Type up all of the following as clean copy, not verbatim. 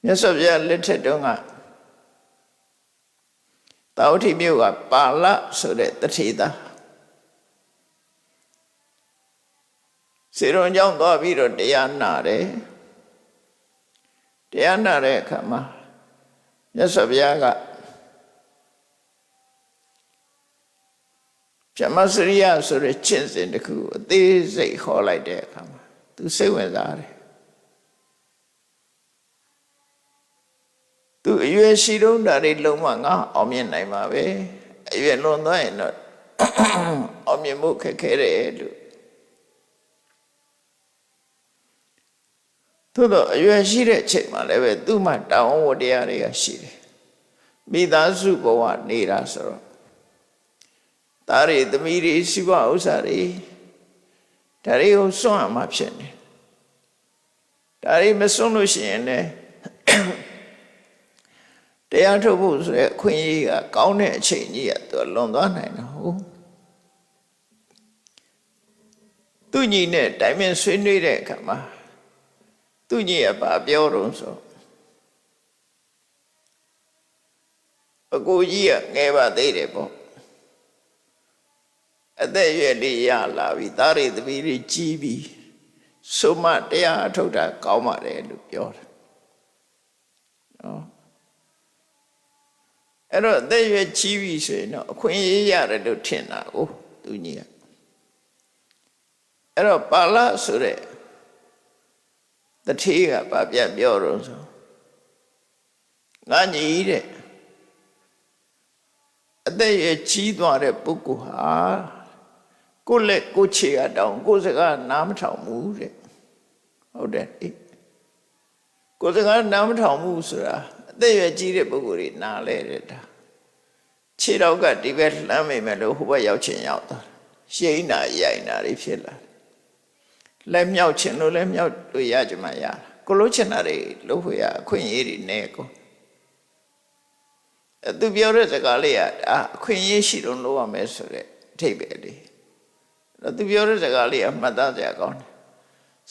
မြတ်စွာဘုရားလက်ထက်တုန်းကတာဝတိမြို့ကပါဠဆိုတဲ့တထေသားစေရုံကြောင့်သွားပြီးတော့တရားနာတယ်တရားနာတဲ့အခါမှာမြတ်စွာဘုရားကဗြဟ္မစရိယဆိုတဲ့ကျင့်စဉ်တစ်ခုအသေးစိတ်ဟောလိုက်တဲ့အခါမှာသူစိတ်ဝင်စားတယ်သူအရွယ်ရှိတုန်းဒါတွေလုံးဝငါအောင်မြင်နိုင်မှာပဲအရွယ်လွန်သွားရင်တော့အောင်မြင်မှုခက်ခဲတယ်လို့သို့တော့အရွယ်ရှိတဲ့အချိန်မှာလည်းပဲသူ့မှာတာဝန်ဝတ္တရားတွေကရှိတယ်မိသားစုဘဝနေတာဆိုတော့သားတွေသမီးတွေစီးပွားဥစ္စာတွေဒါတွေကိုစွန့်ရမှာဖြစ်နေဒါတွေမစွန့်လို့ရှိရင်လည်းတရားထုတ်ဖို့ဆိုတဲ့အခွင့်အရေးကကောင်းတဲ့အချိန်ကြီးကသူလွန်သွားနိုင်တာဟုတ်သူညီနဲ့တိုင်ပင်ဆွေးနွေးတဲ့အခါမှာသူညီကဘာပြောတော့ဆိုအကိုကြီးကငယ်ပါသေးတယ်ပေါ့အသက်အရွယ်လေးရလာပြီသားတွေသမီးတွေကြီးပြီဆိုမှတရားအထုတ်တာကောင်းပါတယ်လို့ပြောတယ်နော်အဲ့တော့အသက်အရွယ်ကြီးပြီဆိုရင်တော့အခွင့်အရေးရတယ်လို့ထင်တာကိုသူညီကအဲ့တော့ပါဠဆိုတဲ့တထေးကဗာပြန်ပြောတော့ဆိုငါညီတဲ့အသက်အရွယ်ကြီးသွားတဲ့ပုဂ္ဂိုလ်ဟာကိုယ့်လက်ကိုယ်ခြေအတောင်ကိုယ်စကားနားမထောင်ဘူးတဲ့ဟုတ်တယ်ကိုယ်စကားနားမထောင်ဘူးဆိုတာအသက်အရွယ်ကြီးတဲ့ပုဂ္ဂိုလ်တွေနားလဲတဲ့ဒါခြေတော့ကဒီဘက်လှမ်းမိမယ်လို့ဟိုဘက်ရောက်ချင်ရောက်သွားရှိန်နာရိုင်နာတွေဖြစ်လာလက်မြောက်ချင်လို့လည်းမြောက်လို့ရကြမှာရကိုလို့ချင်တာတွေလို့ခွေရအခွင့်အရေးတွေနဲ့ကိုသူပြောတဲ့စကားလေးကအခွင့်အရေးရှိတော့လို့ရမယ်ဆိုတဲ့အထိပ္ပယ်လေးသူပြောတဲ့စကားလေးအမှတ်သားစရာကောင်းတယ်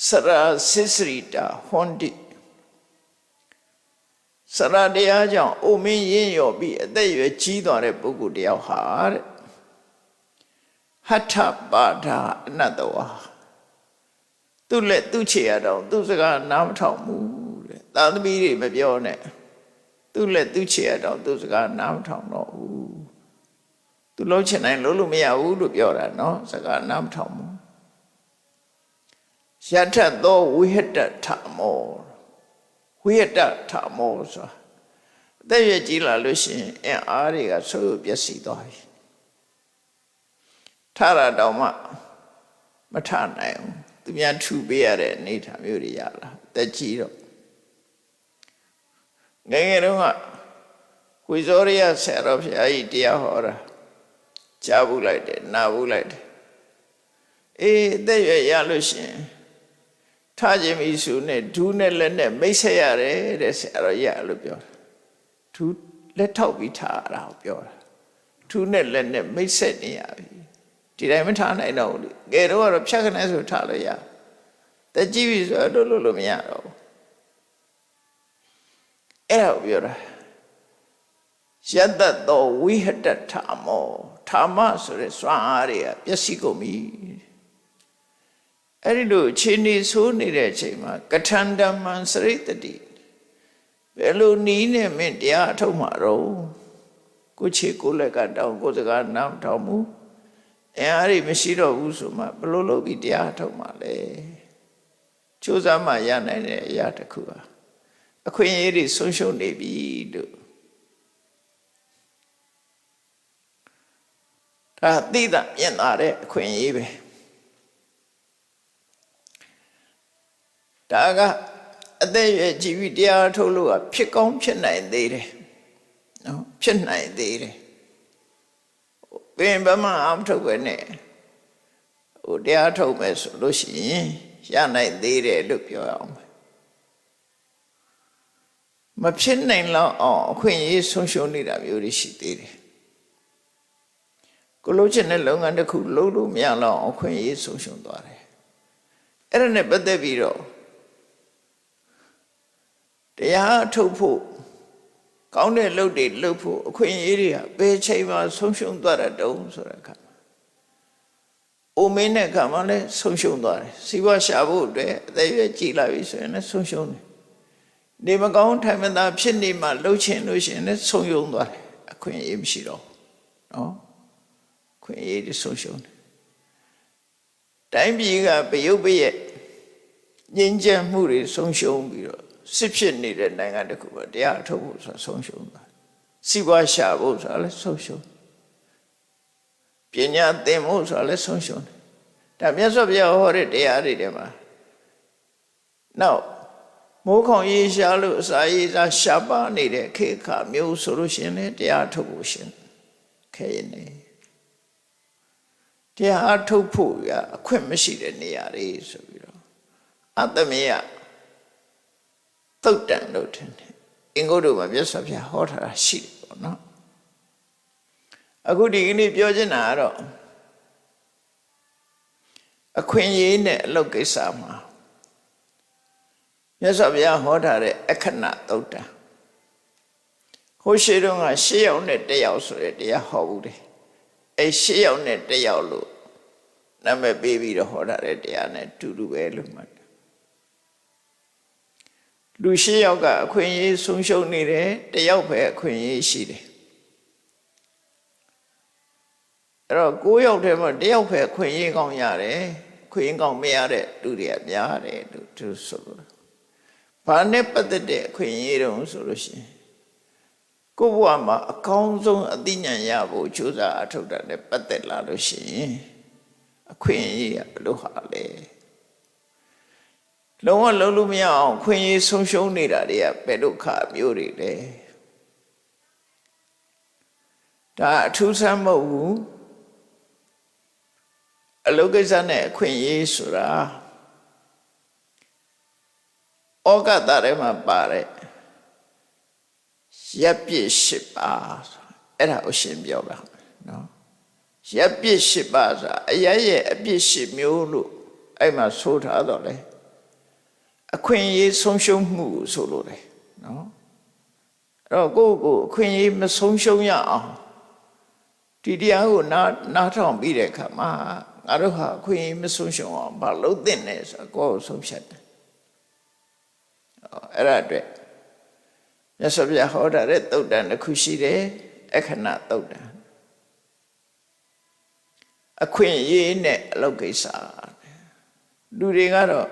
စရာစစ္စရိတာဟွန်တိစရာတရားကြောင့်အိုမင်းရင်းရော်ပြီးအသက်အရွယ်ကြီးသွားတဲ့ပုဂ္ဂိုလ်တယောက်ဟာတဲ့ဟထပါဒအနတ္တဝါသူ့လက်သူ့ခြေရတော့သူ့စကားနားမထောင်ဘူးတဲ့သာသမီတွေမပြောနဲ့သူ့လက်သူ့ခြေရတော့သူ့စကားနားမထောင်တော့ဘူးသူလုံးချင်တိုင်းလုံးလို့မရဘူးလို့ပြောတာနော်စကားနားမထောင်ဘူးယထသောဝိဟတထမောဝိဟတထမောဆိုအသက်ရွယ်ကြီးလာလို့ရှိရင်အင်အားတွေကဆိုးပျက်စီးသွားပြီထရတော့မှမထနိုင်ဘူးသူများထူပေးရတဲ့အနေထားမျိုးတွေရလာတက်ကြီးတော့ငယ်ငယ်တုန်းကဝိဇောရိယဆရာတော်ဘုရားကြီးတရားဟောတာကြားဘူးလိုက်တယ်နာဘူးလိုက်တယ်အေးအသက်ရွယ်ရလို့ရှိရင်ထားခြင်းမိစုနဲ့ဒူးနဲ့လက်နဲ့မိတ်ဆက်ရတယ်တဲ့ဆရာတော်ရလို့ပြောတာဒူးလက်ထောက်ပြီးထားရတာကိုပြောတာဒူးနဲ့လက်နဲ့မိတ်ဆက်နေရပြီဒီတိုင်းမထားနိုင်တော့ဘူးငယ်တော့ဖြတ်ခနဲ့ဆိုထားလို့ရတက်ကြည့်ပြီဆိုတော့လို့မရတော့ဘူးအဲ့ဒါကိုပြောတာယတ္တသောဝိဟတထမောဓမ္မဆိုတဲ့စွမ်းအားတွေကပျက်စီးကုန်ပြီအဲ့ဒီလိုအခြေအနေဆိုးနေတဲ့အချိန်မှာကထန္တမံစရိတတိဘယ်လိုနီးနဲ့မင်းတရားအထုတ်မှာတော့ကိုခြေကိုလက်ကတောင်းကိုစကားနားထောင်မှုအားတွေမရှိတော့ဘူးဆိုမှဘယ်လိုလုပ်ပြီးတရားအထုတ်မှာလဲကြိုးစားမှရနိုင်တဲ့အရာတစ်ခုပါအခွင့်အရေးတွေဆုံးရှုံးနေပြီလို့ဒါသိတာမြင်လာတဲ့အခွင့်အရေးပဲဒါကအသက်အရွယ်ကြီးပြီးတရားထုတ်လို့ကဖြစ်ကောင်းဖြစ်နိုင်သေးတယ်နော်ဖြစ်နိုင်သေးတယ်ဘယ်မှအမထုတ်ပဲနဲ့ဟိုတရားထုတ်မယ်ဆိုလို့ရှိရင်ရနိုင်သေးတယ်လို့ပြောရအောင်မဖြစ်နိုင်လောက်အောင်အခွင့်အရေးဆုံးရှုံးနေတာမျိုးတွေရှိသေးတယ်ကိုလို့ချင်တဲ့လုပ်ငန်းတစ်ခုလုပ်လို့မရလောက်အောင်အခွင့်အရေးဆုံးရှုံးသွားတယ်အဲ့ဒါနဲ့ပတ်သက်ပြီးတော့တ တရားထုတ်ဖို့ကောင်းတဲ့လုပ်တွေလုပ်ဖို့အခွင့်အရေးတွေကဘယ်ချိန်မှဆုံးရှုံးသွားတဲ့တုံးဆိုတဲ့အခါအိုမင်းတဲ့အခါမှလည်းဆုံးရှုံးသွားတယ်စီးပွားရှာဖို့အတွက်အသက်ရွယ်ကြီးလာပြီဆိုရင်လည်းဆုံးရှုံးတယ်နေမကောင်းထိုင်မသာဖြစ်နေမှလှုပ်ချင်လို့ရှိရင်လည်းဆုံးယုံသွားတယ်အခွင့်အရေးမရှိတော့နော်ခွင့်အရေးတွေဆုံးရှုံးတယ်တိုင်းပြည်ကပယုတ်ပရဲ့ငြိမ်းချမ်းမှုတွေဆုံးရှုံးပြီးတော့စစ်ဖြစ်နေတဲ့နိုင်ငံတစ်ခုပဲတရားထုတ်ဖို့ဆိုတာဆုံးရှုံးသွားစီးပွားရှာဖို့ဆိုတာလည်းဆုံးရှုံးပညာသင်ဖို့ဆိုတာလည်းဆုံးရှုံးတယ်ဒါမြတ်စွာဘုရားဟောတဲ့တရားတွေထဲမှာနောက်မိုးခေါင်ရေရှားလို့အစာရေစာရှားပါနေတဲ့ခေတ်ခါမျိုးဆိုလို့ရှိရင်လည်းတရားထုတ်ဖို့ရှင်ခဲရင်နေတရားထုတ်ဖို့ရအခွင့်မရှိတဲ့နေရာတွေဆိုပြီးတော့အတ္တမေယသုတ်တန်လို့ထင်တယ်အင်္ဂုတ္တမှာမြတ်စွာဘုရားဟောထားတာရှိတယ်ပေါ့နော်အခုဒီကနေ့ပြောချင်တာကတော့အခွင့်အရေးနဲ့အလုပ်ကိစ္စမှာမြတ်စွာဘုရားဟောထားတဲ့အခဏသုတ်တံဟိုရှိတော့က၈ယောက်နဲ့၁ယောက်ဆိုတဲ့တရားဟောဘူးတယ်အဲ၈ယောက်နဲ့၁ယောက်လို့နာမည်ပေးပြီးတော့ဟောထားတဲ့တရားနဲ့တူတူပဲလို့မှတ်တယ်လူ၈ယောက်ကအခွင့်အရေးဆုံးရှုံးနေတယ်၁ယောက်ပဲအခွင့်အရေးရှိတယ်အဲ့တော့၉ယောက်ထဲမှာ၁ယောက်ပဲအခွင့်အရေးကောင်းရတယ်ခွင့်အရေးကောင်းမရတဲ့လူတွေကများတယ်လို့သူဆိုလို့ဘာနဲ့ပတ်သက်တဲ့အခွင့်အရေးတုံးဆိုလို့ရှိရင်ကိုယ့်ဘဝမှာအကောင်းဆုံးအသိဉာဏ်ရဖို့ကြိုးစားအထောက်တာနဲ့ပတ်သက်လာလို့ရှိရင်အခွင့်အရေးကဘယ်လိုဟာလဲလုံးဝလုံးလို့မရအောင်ခွင့်အရေးဆုံးရှုံးနေတာတွေကဘယ်လိုခါမျိုးတွေလဲဒါအထူးဆန်းမဟုတ်ဘူးအလုပ်ကိစ္စနဲ့အခွင့်အရေးဆိုတာဩဃတထဲမှာပါတယ်ရပ်ပြစ်၈ပါးအဲ့ဒါကိုရှင်းပြောပါနော်ရပ်ပြစ်၈ပါးဆိုတာအရရဲ့အပြစ်၈မျိုးလို့အဲ့မှာဆိုထားတော့လေအခွင့်အရေးဆုံးရှုံးမှုဆိုလို့လေနော်အဲ့တော့ကိုယ့်အခွင့်အရေးမဆုံးရှုံးရအောင်ဒီတရားကိုနားထောင်ပြီးတဲ့အခါမှာငါတို့ဟာအခွင့်အရေးမဆုံးရှုံးအောင်မလုပ်သင့်နဲ့ဆိုတော့ကိုယ့်ကိုဆုံးဖြတ်တယ်အဲ့ဒါအတွက်မြတ်စွာဘုရားဟောထားတဲ့သုတ်တံတစ်ခုရှိတယ်အခဏသုတ်တံအခွင့်အရေးနဲ့အလုပ်ကိစ္စလူတွေကတော့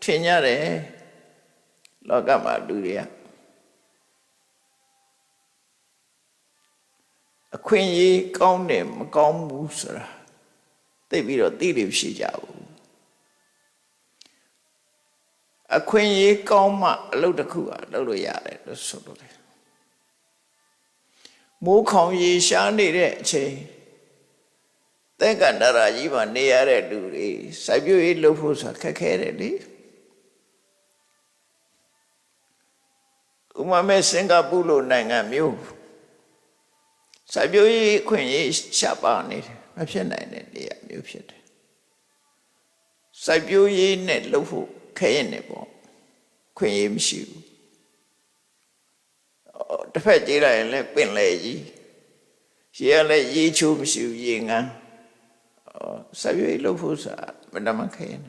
ထင်ကြတယ်လောကမှာလူတွေကအခွင့်အရေးကောင်းတယ်မကောင်းဘူးဆိုတာသိပြီးတော့သိလို့ရှိကြဘူးအခွင့်အရေးကောင်းမှအလုပ်တစ်ခုကလုပ်လို့ရတယ်လို့ဆိုလို့တယ်မိုးခေါင်ရေရှားနေတဲ့အချိန်သက္ကန္တရာကြီးမှာနေရတဲ့လူတွေစိုက်ပျိုးရေးလုပ်ဖို့ဆိုတာခက်ခဲတယ်လေဥပမာစင်ကာပူလိုနိုင်ငံမျိုးစိုက်ပျိုးရေးအခွင့်အရေးရှားပါနေတယ်မဖြစ်နိုင်တဲ့နေရာမျိုးဖြစ်တယ်စိုက်ပျိုးရေးနဲ့လုပ်ဖို့ခဲရင်နေပေါ့ခွင့်ရမရှိဘူးတစ်ဖက်ကြည့်လိုက်ရင်လည်းပင်လေကြီးရေကလည်းရေချိုးမရှိဘူးရေငန်းစိုက်ပျိုးရေးလုပ်ဖို့ဆိုတာမတမခဲရင်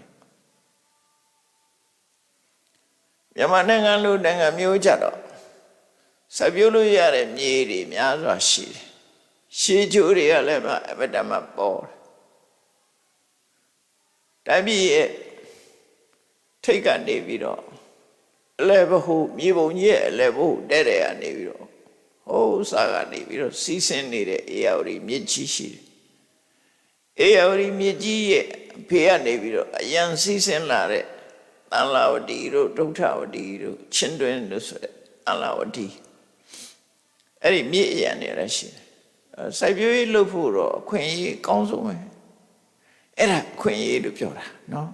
မြန်မာနိုင်ငံလိုနိုင်ငံမျိုးကြတော့စိုက်ပျိုးလို့ရတဲ့မြေတွေများစွာရှိတယ်ရှေးချိုးတွေကလည်းအမတမပေါ်တယ်တိုင်းပြည်ရဲ့ထိတ်ကနေပြီးတော့အလဲဘဟုမြေပုံကြီးရဲ့အလဲဘဟုတဲ့တဲ့ကနေပြီးတော့ဟိုးစားကနေပြီးတော့စီးဆင်းနေတဲ့အေယာဝတီမြစ်ကြီးရှိတယ်အေယာဝတီမြစ်ကြီးရဲ့ဖေကနေပြီးတော့အရန်စီးဆင်းလာတဲ့သံလာဝတီတို့ဒုဋ္ဌဝတီတို့ချင်းတွင်းတို့ဆိုတဲ့သံလာဝတီအဲ့ဒီမြစ်အရန်နေရရှိတယ်စိုက်ပျိုးရေးလုပ်ဖို့တော့အခွင့်အရေးအကောင်းဆုံးပဲအဲ့ဒါအခွင့်အရေးလို့ပြောတာနော်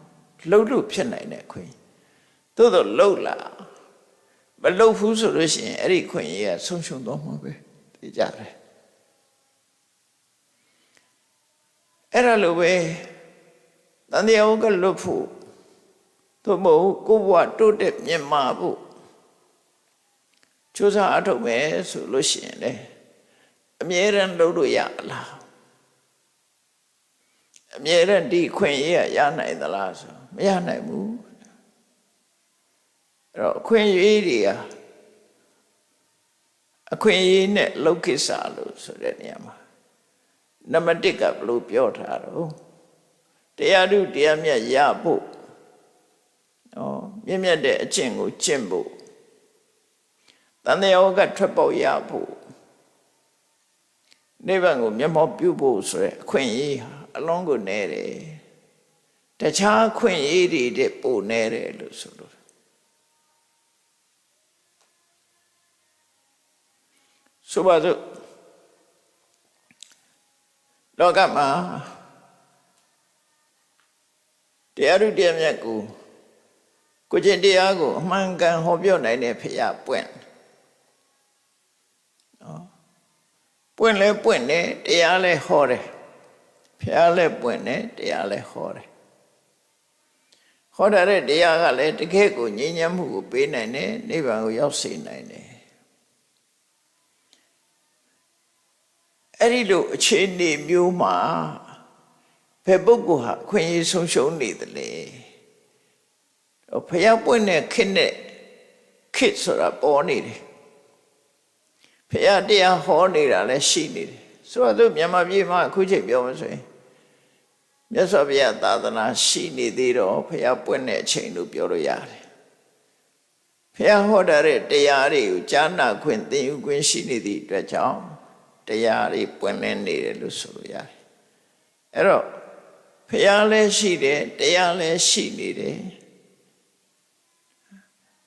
လှုပ်လို့ဖြစ်နိုင်တဲ့အခွင့်သို့တော့လှုပ်လာမလှုပ်ဘူးဆိုလို့ရှိရင်အဲ့ဒီအခွင့်အရေးကဆုံးရှုံးသွားမှာပဲသိကြတယ်အဲ့ဒါလိုပဲတန်တရားကလွတ်ဖို့သို့မဟုတ်ကိုယ်ဘဝတိုးတက်မြင့်မာဖို့ ကြိုးစားအထုတ်မယ်ဆိုလို့ရှိရင်လေအမြဲတမ်းလုပ်လို့ရလားအမြဲတမ်းဒီခွင့်ရရနိုင်သလားဆိုမရနိုင်ဘူးအဲ့တော့အခွင့်အရေးတွေအခွင့်အရေးနဲ့လောက်ကိစ္စလို့ဆိုတဲ့နေရာမှာနံပါတ်1ကဘယ်လိုပြောထားတော့တရားဓုတရားမြတ်ရဖို့မြင့်မြတ်တဲ့အကျင့်ကိုကျင့်ဖို့တန်တရားကထွက်ပေါက်ရဖို့နိဗ္ဗာန်ကိုမျက်မှောက်ပြုဖို့ဆိုတဲ့အခွင့်အရေးဟာအလုံးကိုနဲတယ်တခြားအခွင့်အရေးတွေတဲ့ပိုနဲတယ်လို့ဆိုလို့ဆိုပါစို့လောကမှာတရားဓုတရားမြတ်ကိုကျင့်တရားကိုအမှန်ကန်ဟောပြောနိုင်တဲ့ဖရာပွင့်ပွင့်လဲပွင့်တယ်တရားလဲဟောတယ်ဖရာလဲပွင့်တယ်တရားလဲဟောတယ်ဟောတဲ့တရားကလည်းတကယ့်ကိုငြိမ်းချမ်းမှုကိုပေးနိုင်တယ်နိဗ္ဗာန်ကိုရောက်စေနိုင်တယ်အဲ့ဒီလိုအခြေအနေမျိုးမှာဘယ်ပုဂ္ဂိုလ်ဟာခွင့်ရဆုံးရှုံးနေတယ်လေဖယားပွင့်တဲ့ခေတ်နဲ့ခေတ်ဆိုတာပေါ်နေတယ်ဖယားတရားဟောနေတာလည်းရှိနေတယ်ဆိုတော့မြန်မာပြည်မှာအခုချိန်ပြောမှဆိုရင်မြတ်စွာဘုရားသာသနာရှိနေသေးတော့ဖယားပွင့်တဲ့အချိန်လို့ပြောလို့ရတယ်ဖယားဟောတဲ့တရားတွေကိုကြားနာခွင့်သင်ယူခွင့်ရှိနေသည့်အတွက်ကြောင့်တရားတွေပွင့်လင်းနေတယ်လို့ဆိုလို့ရတယ်အဲ့တော့ဖယားလည်းရှိတယ်တရားလည်းရှိနေတယ်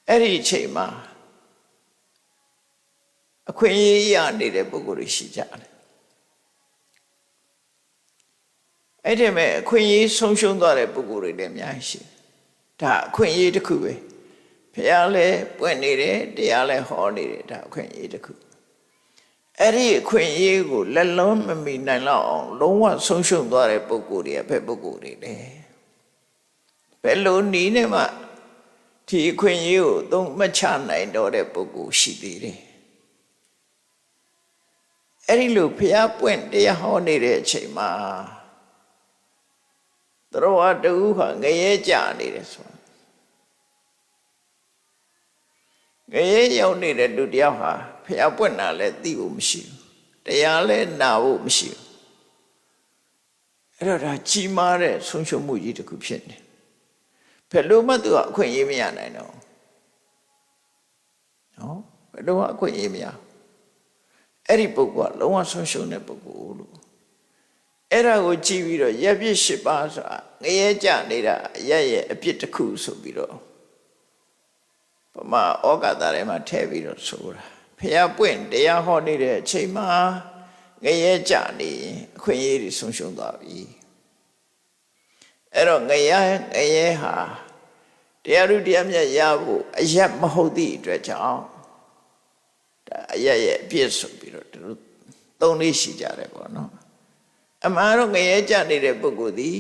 အဲ့ဒီအချိန်မှာအခွင့်အရေးရနေတဲ့ပုဂ္ဂိုလ်တွေရှိကြတယ်အဲ့ဒီမဲ့အခွင့်အရေးဆုံးရှုံးသွားတဲ့ပုဂ္ဂိုလ်တွေလည်းအများကြီးရှိတယ်ဒါအခွင့်အရေးတစ်ခုပဲဖယားလည်းပွင့်နေတယ်တရားလည်းဟောနေတယ်ဒါအခွင့်အရေးတစ်ခုအဲ့ဒီအခွင့်အရေးကိုလက်လုံးမမီနိုင်တော့အောင်လုံးဝဆုံးရှုံးသွားတဲ့ပုဂ္ဂိုလ်တွေကဘယ်ပုဂ္ဂိုလ်တွေလဲဘယ်လိုနည်းနဲ့မှဒီအခွင့်အရေးကိုသုံးမချနိုင်တော့တဲ့ပုဂ္ဂိုလ်ရှိသေးတယ်အဲ့ဒီလိုဖျားပွင့်တရားဟောနေတဲ့အချိန်မှာသရဝတူဟာငရဲကြနေတယ်ဆိုငရဲရောက်နေတဲ့လူတယောက်ဟာဖျားပွင့်တာလည်းသိဖို့မရှိဘူးတရားလည်းနာဖို့မရှိဘူးအဲ့တော့ဒါကြီးမားတဲ့ဆုံးရှုံးမှုကြီးတစ်ခုဖြစ်နေဘယ်လိုမှသူကအခွင့်အရေးမရနိုင်တော့နော်ဘယ်လိုမှအခွင့်အရေးမရအဲ့ဒီပုဂ္ဂိုလ်ကလုံးဝဆုံးရှုံးတဲ့ပုဂ္ဂိုလ်လို့အဲ့ဒါကိုကြည့်ပြီးတော့ရပ်ပြစ်၈ပါးဆိုတာငရဲကြနေတာရဲ့အပြစ်တစ်ခုဆိုပြီးတော့ပမာဩဃတာထဲမှာထည့်ပြီးတော့ဆိုတာဖျားပွင့်တရားဟောနေတဲ့အချိန်မှာငရဲကြနေအခွင့်အရေးတွေဆုံးရှုံးသွားပြီအဲ့တော့ငရဲဟာတရားဓုတရားမြတ်ရဖို့အယက်မဟုတ်သည့်အတွက်ကြောင့်ဒါအယက်ရဲ့အပြစ်ဆိုပြီးတော့တို့သုံးလေးရှိကြတယ်ပေါ့နော်အမှန်တော့ငရဲကြနေတဲ့ပုဂ္ဂိုလ်သည်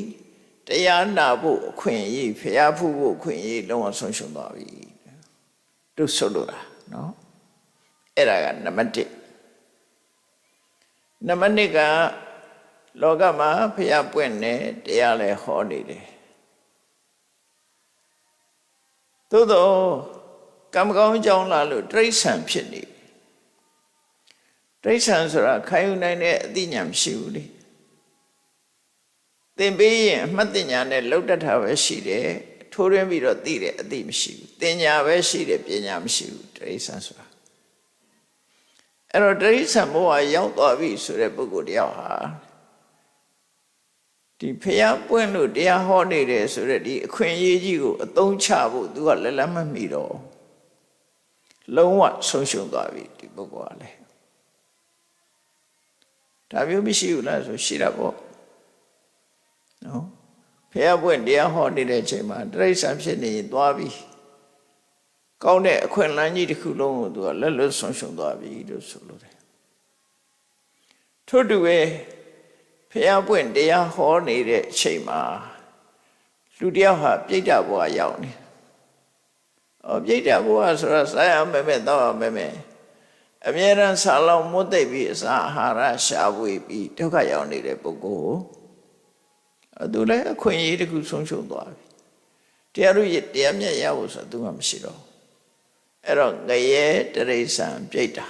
တရားနာဖို့အခွင့်အရေးဖျားဖူးဖို့အခွင့်အရေးလုံးဝဆုံးရှုံးသွားပြီတို့ဆိုလိုတာနော်အဲ့ဒါကနံပါတ်1နံပါတ်2ကလောကမှာဖျားပွင့်နေတရားလည်းဟောနေတယ်သို့တော့ကံမကောင်းကြောင်းလာလို့တိရစ္ဆာန်ဖြစ်နေတိရစ္ဆာန်ဆိုတာခံယူနိုင်တဲ့အသိဉာဏ်မရှိဘူးလေသင်ပေးရင်အမှတ်ဉာဏ်နဲ့လောက်တတ်တာပဲရှိတယ်ထိုးရင်းပြီးတော့သိတယ်အသိမရှိဘူးသင်ညာပဲရှိတယ်ပညာမရှိဘူးတိရစ္ဆာန်ဆိုတာအဲ့တော့တိရစ္ဆာန်ဘဝရောက်သွားပြီဆိုတဲ့ပုဂ္ဂိုလ်တယောက်ဟာဒီဖျားပွင့်လို့တရားဟောနေတယ်ဆိုတဲ့ဒီအခွင့်အရေးကြီးကိုအသုံးချဖို့သူကလက်မမီတော့လုံးဝဆုံးရှုံးသွားပြီဒီပုဂ္ဂိုလ်ကလည်းဒါမျိုးမရှိဘူးလားဆိုရှိတာပေါ့နော်ဖျားပွင့်တရားဟောနေတဲ့အချိန်မှာတိရစ္ဆာန်ဖြစ်နေရင်သွားပြီကောင်းတဲ့အခွင့်အလမ်းကြီးတစ်ခုလုံးကိုသူကလက်လွတ်ဆုံးရှုံးသွားပြီလို့ဆိုလိုတယ်ထို့တူပဲဖျားပွင့်တရားဟောနေတဲ့အချိန်မှာလူတယောက်ဟာပြိတ္တဘဝရောက်နေပြိတ္တဘဝဆိုတာစားရမယ်တောက်ရမယ် အမြဲတမ်းဆာလောင်မွတ်သိပ်ပြီးအစာအာဟာရရှာဖွေပြီးဒုက္ခရောက်နေတဲ့ပုဂ္ဂိုလ်သူလည်းအခွင့်အရေးတစ်ခုဆုံးရှုံးသွားပြီတရားတို့တရားမြတ်ရဖို့ဆိုသူမှမရှိတော့အဲ့တော့ငရဲတရိစ္ဆာန်ပြိတ္တာ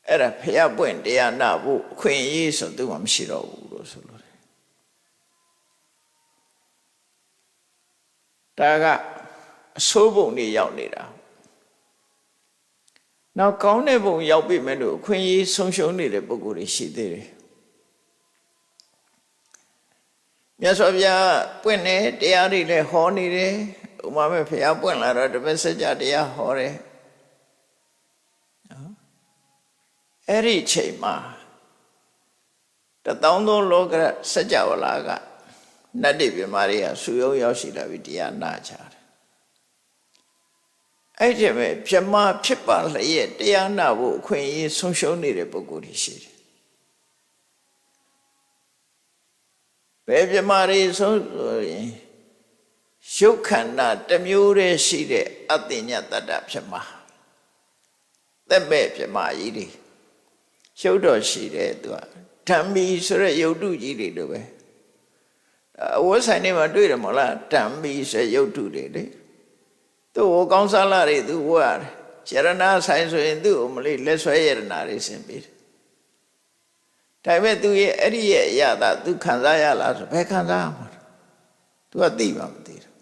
အဲ့ဒါဖျားပွင့်တရားနာဖို့အခွင့်အရေးဆိုသူမှမရှိတော့ဘူးလို့ဆိုလို့ဒါကအဆိုးပုံတွေရောက်နေတာနောက်ကောင်းတဲ့ပုံရောက်ပြီမဲ့လို့အခွင့်အရေးဆုံးရှုံးနေတဲ့ပုဂ္ဂိုလ်တွေရှိသေးတယ်မြတ်စွာဘုရားပွင့်တယ်တရားတွေလည်းဟောနေတယ်ဥမာမဲ့ဘုရားပွင့်လာတော့တပည့်စကြာတရားဟောတယ်နော်အဲ့ဒီချိန်မှာ1000 လောကစကြာဝဠာကနတ်တွေပြမာတွေကဆူယုံရောက်ရှိလာပြီးတရားနာကြတယ်အဲ့ဒီမဲ့ပြမဖြစ်ပါလျက်တရားနာဖို့အခွင့်အရေးဆုံးရှုံးနေတဲ့ပုဂ္ဂိုလ်တွေရှိတယ်ဘယ်ပြမာတွေဆုံးရင်ရုပ်ခန္ဓာတစ်မျိုးတည်းရှိတဲ့အတ္တညတတ္တပြမသက်မဲ့ပြမကြီးတွေရုပ်တော်ရှိတယ်သူကဓမ္မီဆိုတဲ့ရုပ်တုကြီးတွေလိုပဲအဝတ်ဆိုင်တွေမှာတွေ့တယ်မဟုတ်လားဓမ္မီဆိုရုပ်တုတွေလေသူ့ကိုကောင်းစားလာတွေသူဝတ်ရတယ်ရဏဆိုင်ဆိုရင်သူ့ကိုမလေးလက်ဆွဲရတနာတွေဆင်ပေးတယ်ဒါပေမဲ့သူရဲ့အဲ့ဒီရဲ့အရာသာသူခံစားရလားဆိုဘယ်ခံစားရမှာသူကသိမှမသိဘူး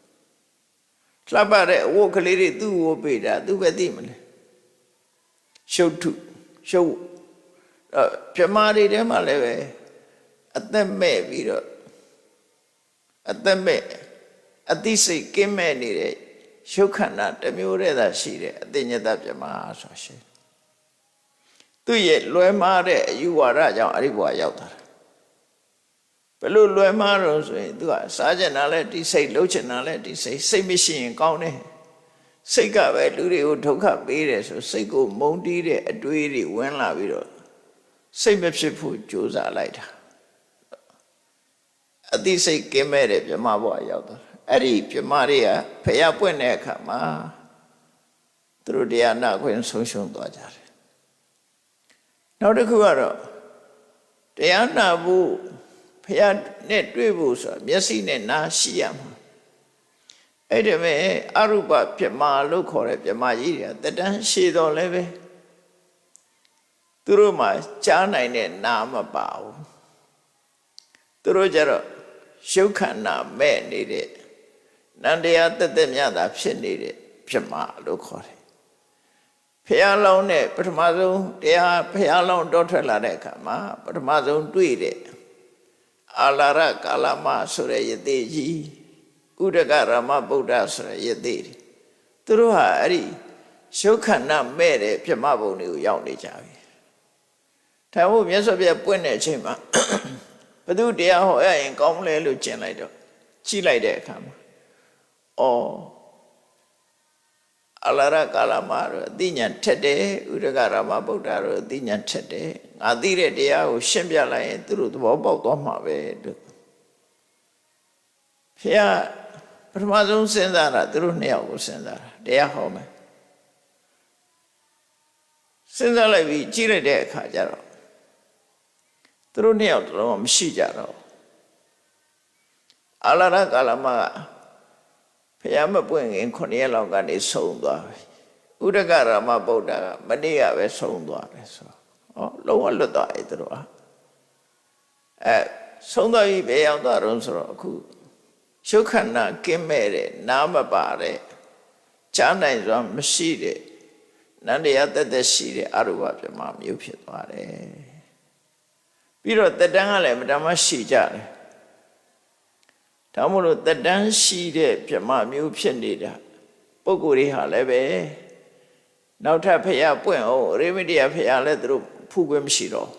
လှပတဲ့အဝတ်ကလေးတွေသူ့ကိုပေးတာသူပဲသိမလဲရှုပ်ထုရှုပ်ပြမာတွေထဲမှာလည်းပဲအသက်မဲ့ပြီးတော့အသက်မဲ့အသိစိတ်ကင်းမဲ့နေတဲ့ရုပ်ခန္ဓာတစ်မျိုးတည်းသာရှိတယ်အတ္တညတပြမဆိုရှိသူရဲ့လွယ်မှားတဲ့အယူဝါဒကြောင့်အဲ့ဒီဘဝရောက်တာဘယ်လိုလွယ်မှားတော့ဆိုရင်သူကစားချင်တာလဲဒီစိတ်လှုပ်ချင်တာလဲဒီစိတ်မရှိရင်ကောင်းတယ်စိတ်ကပဲလူတွေကိုဒုက္ခပေးတယ်ဆိုစိတ်ကိုမုန်းတီးတဲ့အတွေးတွေဝင်လာပြီးတော့စိတ်မဖြစ်ဖို့ကြိုးစားလိုက်တာအသိစိတ်ကင်းမဲ့တဲ့ပြမဘဝရောက်တာအဲ့ဒီပြမတွေကဖျားပွင့်တဲ့အခါမှာသူတို့တရားနာခွင့်ဆုံးရှုံးသွားကြတယ်နောက်တစ်ခုကတော့တရားနာဖို့ဖျားနဲ့တွေ့ဖို့ဆိုတာမျက်စိနဲ့နားရှိရမှာအဲ့ဒီမဲ့အရူပပြမလို့ခေါ်တဲ့ပြမကြီးတွေကတတန်းရှည်တော်လည်းပဲသူတို့မှာကြားနိုင်တဲ့နာမပါဘူးသူတို့ကြတော့ရုပ်ခန္ဓာမဲ့နေတဲ့နန္တရားတက်တက်မြတ်တာဖြစ်နေတဲ့ပြမလို့ခေါ်တယ်ဖျားလောင်းနဲ့ပထမဆုံးတရားဖျားလောင်းတောထွက်လာတဲ့အခါမှာပထမဆုံးတွေ့တဲ့အာလာရကာလမဆိုတဲ့ယသိကြီးဥဒကရမဗုဒ္ဓဆိုတဲ့ယသိသူတို့ဟာအဲ့ဒီရုပ်ခန္ဓာမဲ့တဲ့ပြမဘုံတွေကိုရောက်နေကြပြီဒါမို့မြတ်စွာဘုရားပွင့်တဲ့အချိန်မှာဘုသူတရားဟောရရင်ကောင်းမလဲလို့ကျင်လိုက်တော့ကြည့်လိုက်တဲ့အခါမှာအလာရကာလမှာတော့အသိဉာဏ်ထက်တယ်ဥဒကရမဗုဒ္ဓတို့အသိဉာဏ်ထက်တယ်ငါသိတဲ့တရားကိုရှင်းပြလိုက်ရင်သူတို့သဘောပေါက်သွားမှာပဲလို့ဖျားပထမဆုံးစဉ်းစားတာသူတို့နှစ်ယောက်ကိုစဉ်းစားတာတရားဟောမယ်စဉ်းစားလိုက်ပြီးကြည့်လိုက်တဲ့အခါကျတော့သူတို့နှစ်ယောက်တော့မရှိကြတော့အလာရကာလမှာဖျားမပွင့်ခင်9 ရက်လောက်ကနေဆုံးသွားပြီဥဒကရမဗုဒ္ဓကမနေ့ကပဲဆုံးသွားတယ်ဆိုလုံးဝလွတ်သွားပြီသူတို့ဆုံးသွားပြီဘယ်ရောက်သွားတော့ဆိုတော့အခုရုပ်ခန္ဓာကင်းမဲ့တဲ့နားမပါတဲ့ကြားနိုင်စွာမရှိတဲ့နန္တရားတက်တက်ရှိတဲ့အရူပပြမမျိုးဖြစ်သွားတယ်ပြီးတော့တက်တန်းကလည်းမတမရှိကြတယ်ဒါမို့လို့တက်တန်းရှိတဲ့ပြမမျိုးဖြစ်နေတာပုဂ္ဂိုလ်တွေဟာလည်းပဲနောက်ထပ်ဖျားပွင့်အောင်ရေမတိယဖျားလည်းသူတို့ဖူးခွင့်မရှိတော့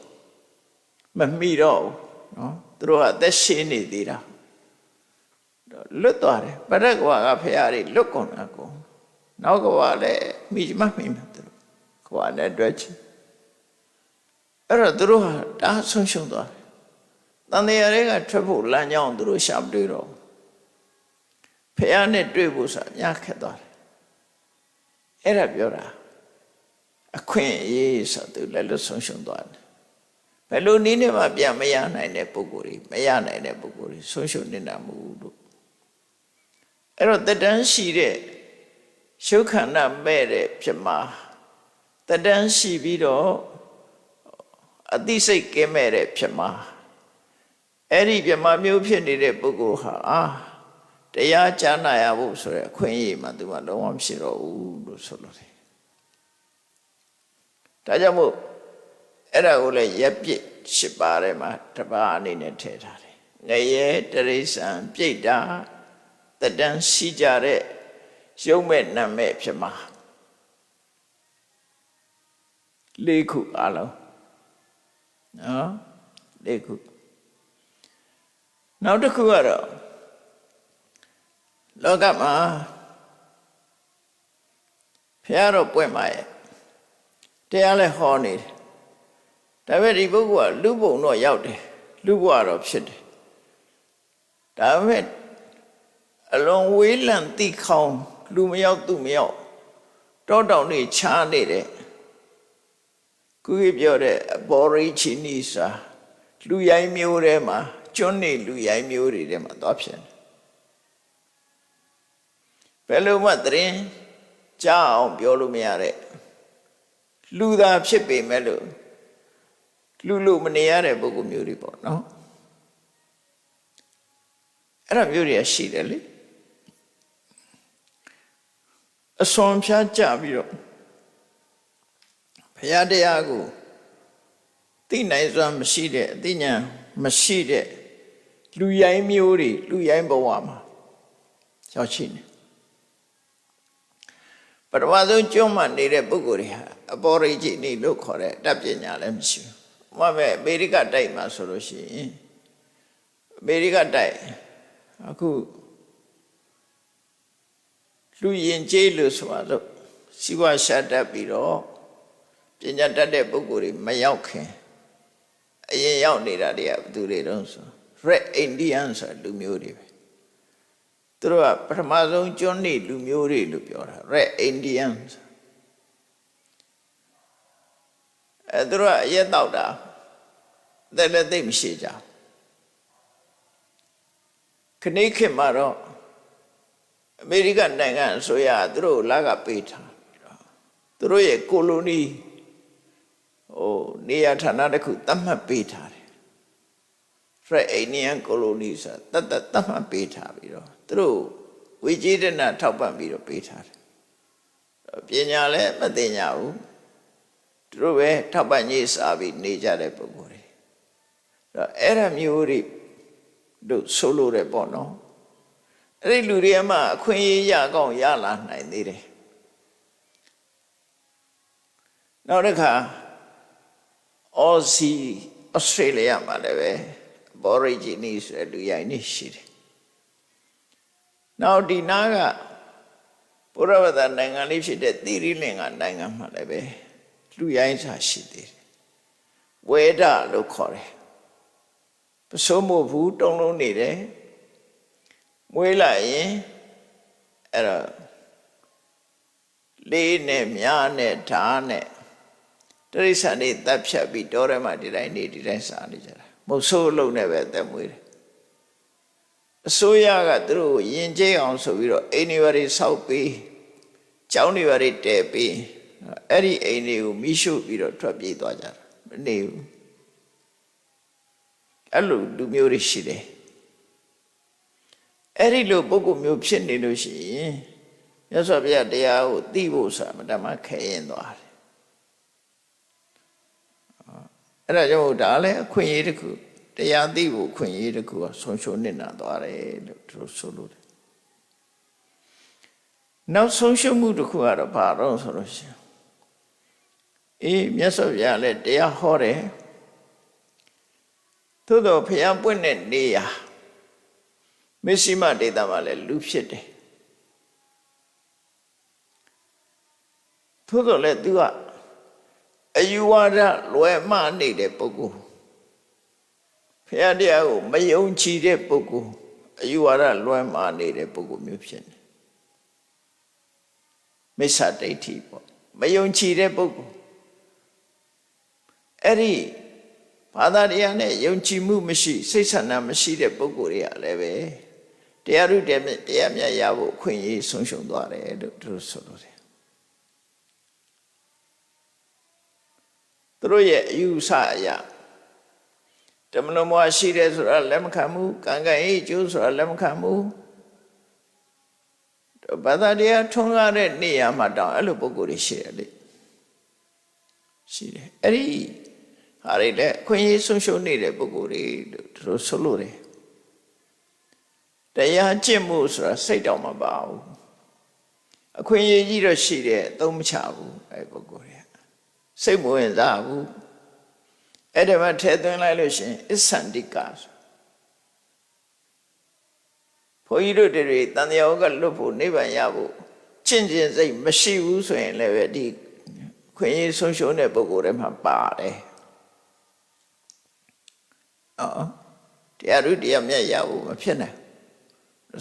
မမိတော့ဘူးနော်သူတို့ကအသက်ရှင်နေသေးတာလွတ်သွားတယ်ပရက္ခဝါကဖျားတွေလွတ်ကုန်တာကိုနောက်ကဝါလည်းမိမှမိမှသူတို့ခွာနဲ့တွေ့ချင်အဲ့တော့သူတို့ဟာတားဆုံးရှုံးသွားတယ်တန်တရားတွေကထွက်ဖို့လမ်းကြောင်းသူတို့ရှာမတွေ့တော့ဖျားနဲ့တွေ့ဖို့ဆိုတာညခက်သွားတယ် အဲ့ဒါပြောတာအခွင့်အရေးဆိုသူလည်းလွတ်ဆုံးရှုံးသွားတယ်ဘယ်လိုနည်းနဲ့မှပြန်မရနိုင်တဲ့ပုဂ္ဂိုလ်တွေမရနိုင်တဲ့ပုဂ္ဂိုလ်တွေဆုံးရှုံးနေတာမဟုတ်လို့အဲ့တော့တတန်းရှိတဲ့ရှုခန္ဓာမဲ့တဲ့ဖြစ်မှာတတန်းရှိပြီးတော့အသိစိတ်ကဲမဲ့တဲ့ဖြစ်မှာအဲ့ဒီပြမမျိုးဖြစ်နေတဲ့ပုဂ္ဂိုလ်ဟာတရားကြားနာရဖို့ဆိုတဲ့အခွင့်အရေးမှသူကလုံးဝမရှိတော့ဘူးလို့ဆိုလို့တယ်ဒါကြောင့်မို့အဲ့ဒါကိုလည်းရပ်ပြစ်၈ပါးထဲမှာတစ်ပါးအနေနဲ့ထည့်ထားတယ်ငရဲတရိစ္ဆာန်ပြိတ္တာတတန်းရှိကြတဲ့ရုပ်မဲ့နာမဲ့ဖြစ်မှာ၄ခုအလုံးနော်၄ခုနောက်တစ်ခုကတော့လောကမှာဘုရားတော်ပွင့်ပါရဲ့တရားလည်းဟောနေတယ်ဒါပေမဲ့ဒီပုဂ္ဂိုလ်ကလူဘုံတော့ရောက်တယ်လူဘဝတော့ဖြစ်တယ်ဒါပေမဲ့အလွန်ဝေးလံတိခေါင်လူမရောက်သူမရောက်တောတောင်တွေခြားနေတယ်ခုပြောတဲ့အဘောရိချီနီစာလူရိုင်းမျိုးထဲမှာကျွန်းနေလူရိုင်းမျိုးတွေထဲမှာသွားဖြစ်တယ်ဘယ်လိုမှသတင်းကြားအောင်ပြောလို့မရတဲ့လူသာဖြစ်ပေမဲ့လို့လူမနေရတဲ့ပုဂ္ဂိုလ်မျိုးတွေပေါ့နော်အဲ့ဒါမျိုးတွေရှိတယ်လေအစွန်ဖြားကြပြီးတော့ဘုရားတရားကိုသိနိုင်စွာမရှိတဲ့အသိဉာဏ်မရှိတဲ့လူရိုင်းမျိုးတွေလူရိုင်းဘဝမှာရောက်ရှိနေပထမဆုံးကျွမ်းမှနေတဲ့ပုဂ္ဂိုလ်တွေဟာအပေါ်ရိจิနေလို့ခေါ်တဲ့တတ်ပညာလည်းမရှိဘူး။မှပဲအမေရိကတိုက်မှာဆိုလို့ရှိရင်အမေရိကတိုက်အခုလူရင်ကျေးလို့ဆိုတော့စီဝါရှာတတ်ပြီးတော့ပညာတတ်တဲ့ပုဂ္ဂိုလ်တွေမရောက်ခင်အရင်ရောက်နေတာတွေကဘယ်သူတွေတုံးဆို Red Indian ဆိုလူမျိုးတွေပဲသူတို့ကပထမဆုံးကျွန်းနေလူမျိုးတွေလို့ပြောတာ Red Indian သူတို့ကအရက်တောက်တာတဲ့လည်းသိမရှိကြခဏခေတ်မှာတော့အမေရိကန်နိုင်ငံအစိုးရသူတို့လာကပေးထားသူတို့ရဲ့ကိုလိုနီနေရာဌာနတစ်ခုသတ်မှတ်ပေးထားတယ် Red Indian colony ဆိုတာသတ်မှတ်ပေးထားပြီးတော့သူတို့ဝေကြီးတဲ့နာထောက်ပံ့ပြီးတော့ပေးထားတယ်ပညာလည်းမသိညာဘူးသူတို့ပဲထောက်ပံ့ရေးစားပြီးနေကြတဲ့ပုဂ္ဂိုလ်တွေအဲ့ဒါမျိုးတွေတို့ဆိုလို့တယ်ပေါ့နော်အဲ့ဒီလူတွေအမှအခွင့်အရေးရကောင်းရလာနိုင်သေးတယ်နောက်တစ်ခါAustralia မှာလည်းပဲAborigines ဆိုတဲ့လူရိုင်းနေရှိတယ်နောက်ဒီနားကဘုရားဝတ္တနိုင်ငံလေးဖြစ်တဲ့သီရိလင်္ကာနိုင်ငံမှာလည်းပဲလူရိုင်းစာရှိသေးတယ်ဝေဒလို့ခေါ်တယ်ပစိုးမို့ဘူးတုံးလုံးနေတယ်မွေးလိုက်ရင်အဲ့တော့လေးနဲ့မြားနဲ့ဓာတ်နဲ့တရိစ္ဆာန်တွေတပ်ဖြတ်ပြီးတောထဲမှာဒီတိုင်းနေဒီတိုင်းစားနေကြတာမဟုတ်ဆိုးလုံးနဲ့ပဲအသက်မွေးတယ်အစိုးရကသူတို့ယဉ်ကျေးအောင်ဆိုပြီးတော့အိမ်တွေဘာတွေဆောက်ပြီးကျောင်းတွေဘာတွေတည်ပြီးအဲ့ဒီအိမ်တွေကိုမိရှုပြီးတော့ထွက်ပြေးသွားကြတာမနေဘူးအဲ့လိုလူမျိုးတွေရှိတယ်အဲ့ဒီလိုပုဂ္ဂိုလ်မျိုးဖြစ်နေလို့ရှိရင်မြတ်စွာဘုရားတရားကိုသိဖို့ဆိုတာမတမခဲရင်သွားတယ်အဲ့ဒါကြောင့်ဒါလည်းအခွင့်အရေးတစ်ခုတရားသိဖို့အခွင့်အရေးတစ်ခုကဆုံးရှုံးနေတာသွားတယ်လို့သူတို့ဆိုလို့တယ်နောက်ဆုံးရှုံးမှုတစ်ခုကတော့ဘာတော့ဆိုလို့ရှိရင်မြတ်စွာဘုရားလည်းတရားဟောတယ်သို့တော့ဘုရားပွင့်တဲ့နေရာမစ္စည်းမဒေသမှာလည်းလူဖြစ်တယ်သို့တော့လည်းသူကအယူဝါဒလွယ်မှားနေတဲ့ပုဂ္ဂိုလ်ဘုရားတရားကိုမယုံကြည်တဲ့ပုဂ္ဂိုလ်အယူဝါဒလွယ်မှားနေတဲ့ပုဂ္ဂိုလ်မျိုးဖြစ်နေ မိစ္ဆာဒိဋ္ဌိပေါ့မယုံကြည်တဲ့ပုဂ္ဂိုလ်အဲ့ဒီဘာသာတရားနဲ့ယုံကြည်မှုမရှိစိတ်ဆန္ဒမရှိတဲ့ပုဂ္ဂိုလ်တွေကလည်းပဲတရားဥတရားမြတ်ရဖို့အခွင့်အရေးဆုံးရှုံးသွားတယ်လို့သူတို့ဆိုလို့တယ်သူတို့ရဲ့အယူဆအရဓမ္မလုံးဘဝရှိတယ်ဆိုတာလက်မခံဘူးကံကံအေးကျိုးဆိုတာလက်မခံဘူးဘာသာတရားထွန်းကားတဲ့နေရာမှာတောင်အဲ့လိုပုဂ္ဂိုလ်တွေရှိတယ်လေရှိတယ်အဲ့ဒီဟာတွေလည်းအခွင့်အရေးဆုံးရှုံးနေတဲ့ပုဂ္ဂိုလ်တွေလို့သူတို့ဆိုလို့တယ်တရားကျင့်မှုဆိုတာစိတ်တောင်မပါဘူးအခွင့်အရေးကြီးတော့ရှိတယ်သုံးမချဘူးအဲ့ပုဂ္ဂိုလ်တွေစိတ်မဝင်စားဘူးအဲ့ဒါမှထဲသွင်းလိုက်လို့ရှိရင်အစ္ဆန္တိကဘုန်းကြီးတို့တွေတန်တရားကလွတ်ဖို့နိဗ္ဗာန်ရဖို့ကျင့်စိတ်မရှိဘူးဆိုရင်လည်းဒီခွင့်ရဆုံးရှုံးတဲ့ပုဂ္ဂိုလ်တွေမှာပါတယ်တရားဥတရားမြတ်ရဖို့မဖြစ်နိုင်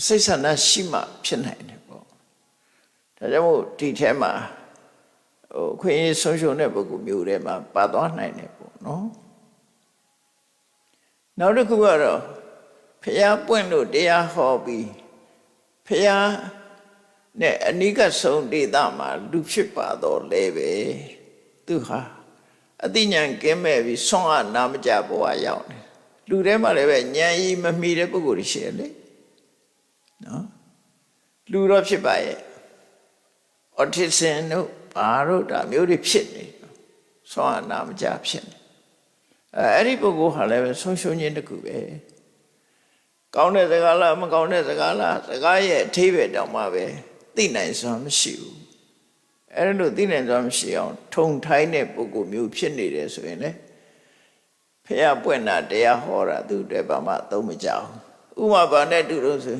စိတ်ဆန္ဒရှိမှဖြစ်နိုင်တယ်ပေါ့ဒါကြောင့်မို့ဒီထဲမှာခွင့်ရဆုံးရှုံးတဲ့ပုဂ္ဂိုလ်မျိုးတွေမှာပါသွားနိုင်တယ်ပေါ့နော်နောက်တစ်ခုကတော့ဖျားပွင့်လို့တရားဟောပြီးဖျားနဲ့အနိကဆုံးဒေသမှာလူဖြစ်ပါတော့လဲပဲသူဟာအသိဉာဏ်ကင်းမဲ့ပြီးဆွမ်းအားနာမကြဘဝရောက်တယ်လူထဲမှာလည်းပဲဉာဏ်ကြီးမမီတဲ့ပုဂ္ဂိုလ်တွေရှိတယ်လေနော်လူတော့ဖြစ်ပါရဲ့အော်တီဇမ်တို့ဘာတို့ဒါမျိုးတွေဖြစ်နေဆွမ်းအားနာမကြဖြစ်နေအဲ့ဒီပုဂ္ဂိုလ်ဟာလည်းပဲဆုံးရှုံးခြင်းတစ်ခုပဲကောင်းတဲ့စကားလားမကောင်းတဲ့စကားလားစကားရဲ့အထိပ္ပယ်တောင်မှပဲသိနိုင်စွာမရှိဘူးအဲ့လိုသိနိုင်စွာမရှိအောင်ထုံထိုင်းတဲ့ပုဂ္ဂိုလ်မျိုးဖြစ်နေတယ်ဆိုရင်လေဖះပွင့်တာတရားဟောတာသူတွေဘာမှသုံးမကြဘူးဥပမာနဲ့တူလို့ဆို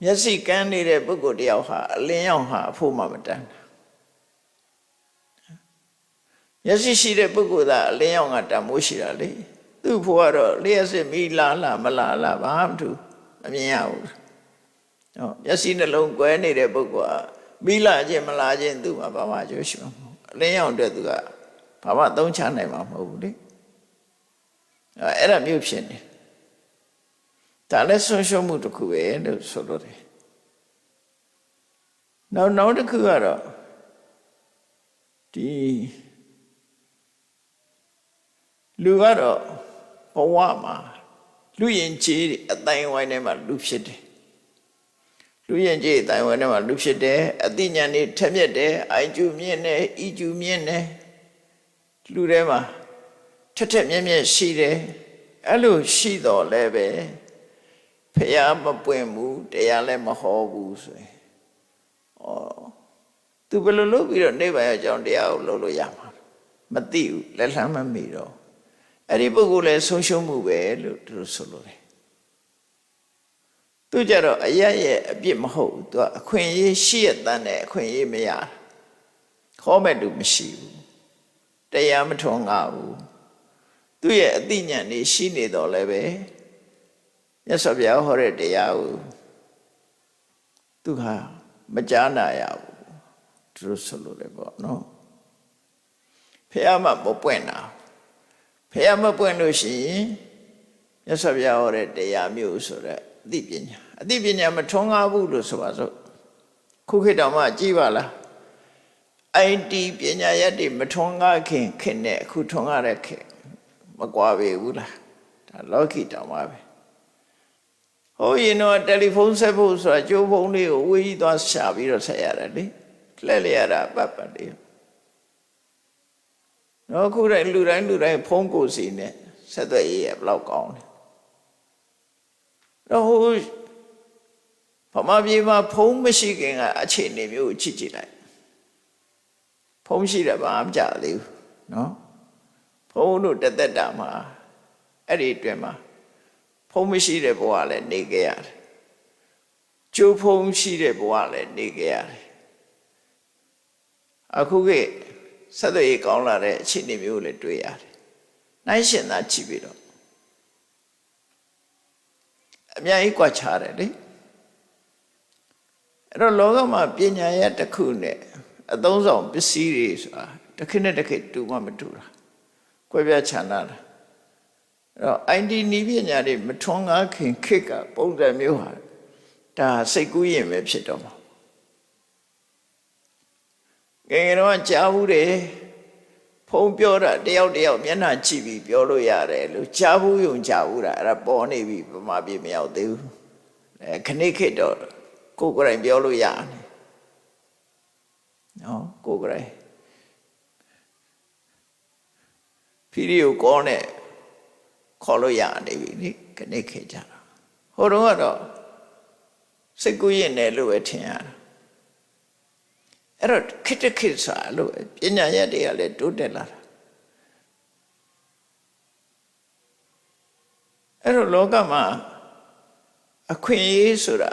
မျက်စိကန်းနေတဲ့ပုဂ္ဂိုလ်တယောက်ဟာအလင်းရောက်ဟာအဖို့မှမတန်မျက်စိရှိတဲ့ပုဂ္ဂိုလ်သာအလင်းရောက်ကတန်မိုးရှိတာလေသူ့ဖို့ကတော့လျှက်စစ်မီလာလာမလာလာဘာမှမထူမမြင်ရဘူးဟောမျက်စိနှလုံးကွဲနေတဲ့ပုဂ္ဂိုလ်ကမီလာခြင်းမလာခြင်းသူ့မှာဘာမှအကျိုးရှိမှာမဟုတ်အလင်းရောက်တဲ့သူကဘာမှသုံးချနိုင်မှာမဟုတ်ဘူးလေအဲ့ဒါမျိုးဖြစ်နေဒါလည်းဆုံးရှုံးမှုတစ်ခုပဲလို့ဆိုလို့တယ်နောက်တစ်ခုကတော့ဒီလူကတော့ဘဝမှာလူရင်ကြီးအတိုင်းဝိုင်းထဲမှာလူဖြစ်တယ်လူရင်ကြီးအတိုင်းဝိုင်းထဲမှာလူဖြစ်တယ်အသိဉာဏ်တွေထက်မြက်တယ်အိုင်ကျူမြင့်တယ်ဤကျူမြင့်တယ်လူထဲမှာထက်မြက်မြက်ရှိတယ်အဲ့လိုရှိတော့လည်းပဲဖះမပွင့်ဘူးတရားလည်းမဟောဘူးဆိုရင်သူဘယ်လိုလုပ်ပြီးတော့နိဗ္ဗာန်အကြောင်းတရားကိုလုပ်လို့ရမှာမသိဘူးလက်လှမ်းမမီတော့အဲ့ဒီပုဂ္ဂိုလ်လည်းဆုံးရှုံးမှုပဲလို့သူတို့ဆိုလို့တယ်သူကြတော့အရရဲ့အပြစ်မဟုတ်ဘူးသူကအခွင့်အရေးရှိရတဲ့နဲ့အခွင့်အရေးမရခေါ်မဲ့သူမရှိဘူးတရားမထွန်းကားဘူးသူရဲ့အသိဉာဏ်นี่ရှိနေတော့လည်းပဲမြတ်စွာဘုရားဟောတဲ့တရားကိုသူဟာမကြားနာရဘူးသူတို့ဆိုလို့လည်းပေါ့နော်ဖះမပွင့်တာဖះမပွင့်လို့ရှိရင်မြတ်စွာဘုရားဟောတဲ့တရားမျိုးဆိုတဲ့အသိပညာမထွန်းကားဘူးလို့ဆိုပါစို့ခုခေတ်တော်မှကြည်ပါလားIT ပညာရက်တွေမထွန်းကားခင်နဲ့အခုထွန်းကားတဲ့ခင်မကွာပေဘူးလားဒါလောကီတောင်ပါပဲဟိုရင်တော့တယ်လီဖုန်းဆက်ဖို့ဆိုတာကြိုးဖုန်းလေးကိုဝေးကြီးသွားရှာပြီးတော့ဆက်ရတယ်လေလှည့်လည်ရတာပတ်လေးနော်ခုတိုင်းလူတိုင်းဖုန်းကိုစီနဲ့ဆက်သွယ်ရေးရဘလောက်ကောင်းလဲတော့ဟိုဗမာပြည်မှာဖုန်းမရှိခင်ကအခြေအနေမျိုးကိုကြည့်လိုက်ဖုန်းရှိတယ်ဘာမှမကြသေးဘူးနော်ဖုန်းတို့တသက်တာမှာအဲ့ဒီအတွင်းမှာဖုန်းမရှိတဲ့ဘဝလည်းနေခဲ့ရတယ်ကျိုးဖုန်းရှိတဲ့ဘဝလည်းနေခဲ့ရတယ်အခုကဆက်သွယ်ရေးကောင်းလာတဲ့အခြေအနေမျိုးလည်းတွေ့ရတယ်နိုင်ရှင်သာကြည့်ပြီးတော့အများကြီးကွာခြားတယ်လေအဲ့တော့လောကမှာပညာရတစ်ခုနဲ့ အသုံးဆောင်ပစ္စည်းတွေဆိုတာတစ်ခေတ်နဲ့တစ်ခေတ်တူမှမတူတာကွဲပြားခြားနားတာအဲ့တော့ IT နည်းပညာတွေမထွန်းကားခင်ခေတ်ကပုံစံမျိုးဟာဒါစိတ်ကူးရင်ပဲဖြစ်တော့မှာငယ်ငယ်တော့ကြားဘူးတယ်ဖုံးပြောတာတယောက်တယောက်မျက်နှာကြည့်ပြီးပြောလို့ရတယ်လို့ကြားဘူးယုံကြားဘူးတာအဲ့ဒါပေါ်နေပြီဗမာပြည်မရောက်သေးဘူးခဏခေတ်တော့ကိုယ်ကိုယ်တိုင်ပြောလို့ရတယ်နော်ကိုယ်ကိုယ်တိုင်ဗီဒီယိုကောနဲ့ခေါ်လို့ရနေပြီလေခဏခေတ်ကြတာဟိုတော့ကတော့စိတ်ကူးရင်လည်းလို့ပဲထင်ရတာအဲ့တော့ခေတ်ခေတ်ဆိုလို့ပညာရက်တွေကလည်းတိုးတက်လာတာအဲ့တော့လောကမှာအခွင့်အရေးဆိုတာ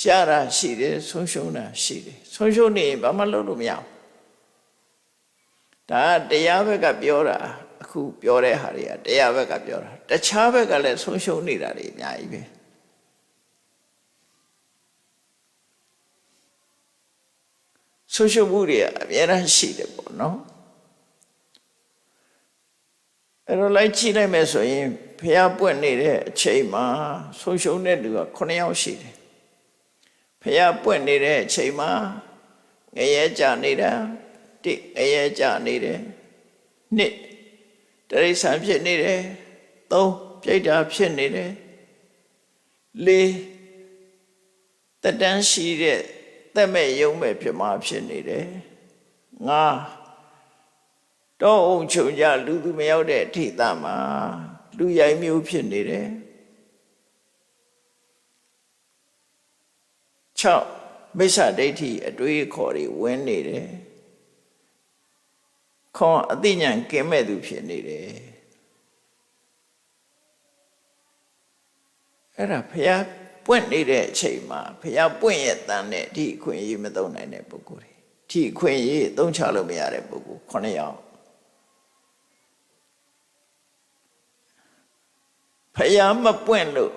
ရှားတာရှိတယ်ဆုံးရှုံးတာရှိတယ်ဆုံးရှုံးနေရင်ဘာမှလုပ်လို့မရဘူးဒါတရားဘက်ကပြောတာအခုပြောတဲ့ဟာတွေကတရားဘက်ကပြောတာတခြားဘက်ကလည်းဆုံးရှုံးနေတာတွေအများကြီးပဲဆုံးရှုံးမှုတွေအများအားရှိတယ်ပေါ့နော်အဲ့တော့လိုက်ကြည့်လိုက်မယ်ဆိုရင်ဖျားပွင့်နေတဲ့အချိန်မှာဆုံးရှုံးတဲ့လူက9ယောက်ရှိတယ်ဖျားပွင့်နေတဲ့အချိန်မှာငရဲကြနေတာ1ငရဲကြနေတယ်2တရိစ္ဆာန်ဖြစ်နေတယ်3ပြိတ္တာဖြစ်နေတယ်4တတန်းရှိတဲ့သက်မဲ့ယုံမဲ့ပြမဖြစ်နေတယ်5တော့အောင်ချုံကြလူသူမရောက်တဲ့အထိတမှာလူရိုက်မျိုးဖြစ်နေတယ်6မိစ္ဆာဒိဋ္ဌိအတွေးခေါ်တွေဝင်နေတယ်ခေါင်းအသိဉာဏ်ကင်းမဲ့သူဖြစ်နေတယ်အဲ့ဒါဘုရားပွင့်နေတဲ့အချိန်မှာဘုရားပွင့်ရဲ့တန်တဲ့ဒီအခွင့်အရေးမသုံးနိုင်တဲ့ပုဂ္ဂိုလ်တွေဒီအခွင့်အရေးသုံးချလို့မရတဲ့ပုဂ္ဂိုလ်9ယောက်ဘုရားမပွင့်လို့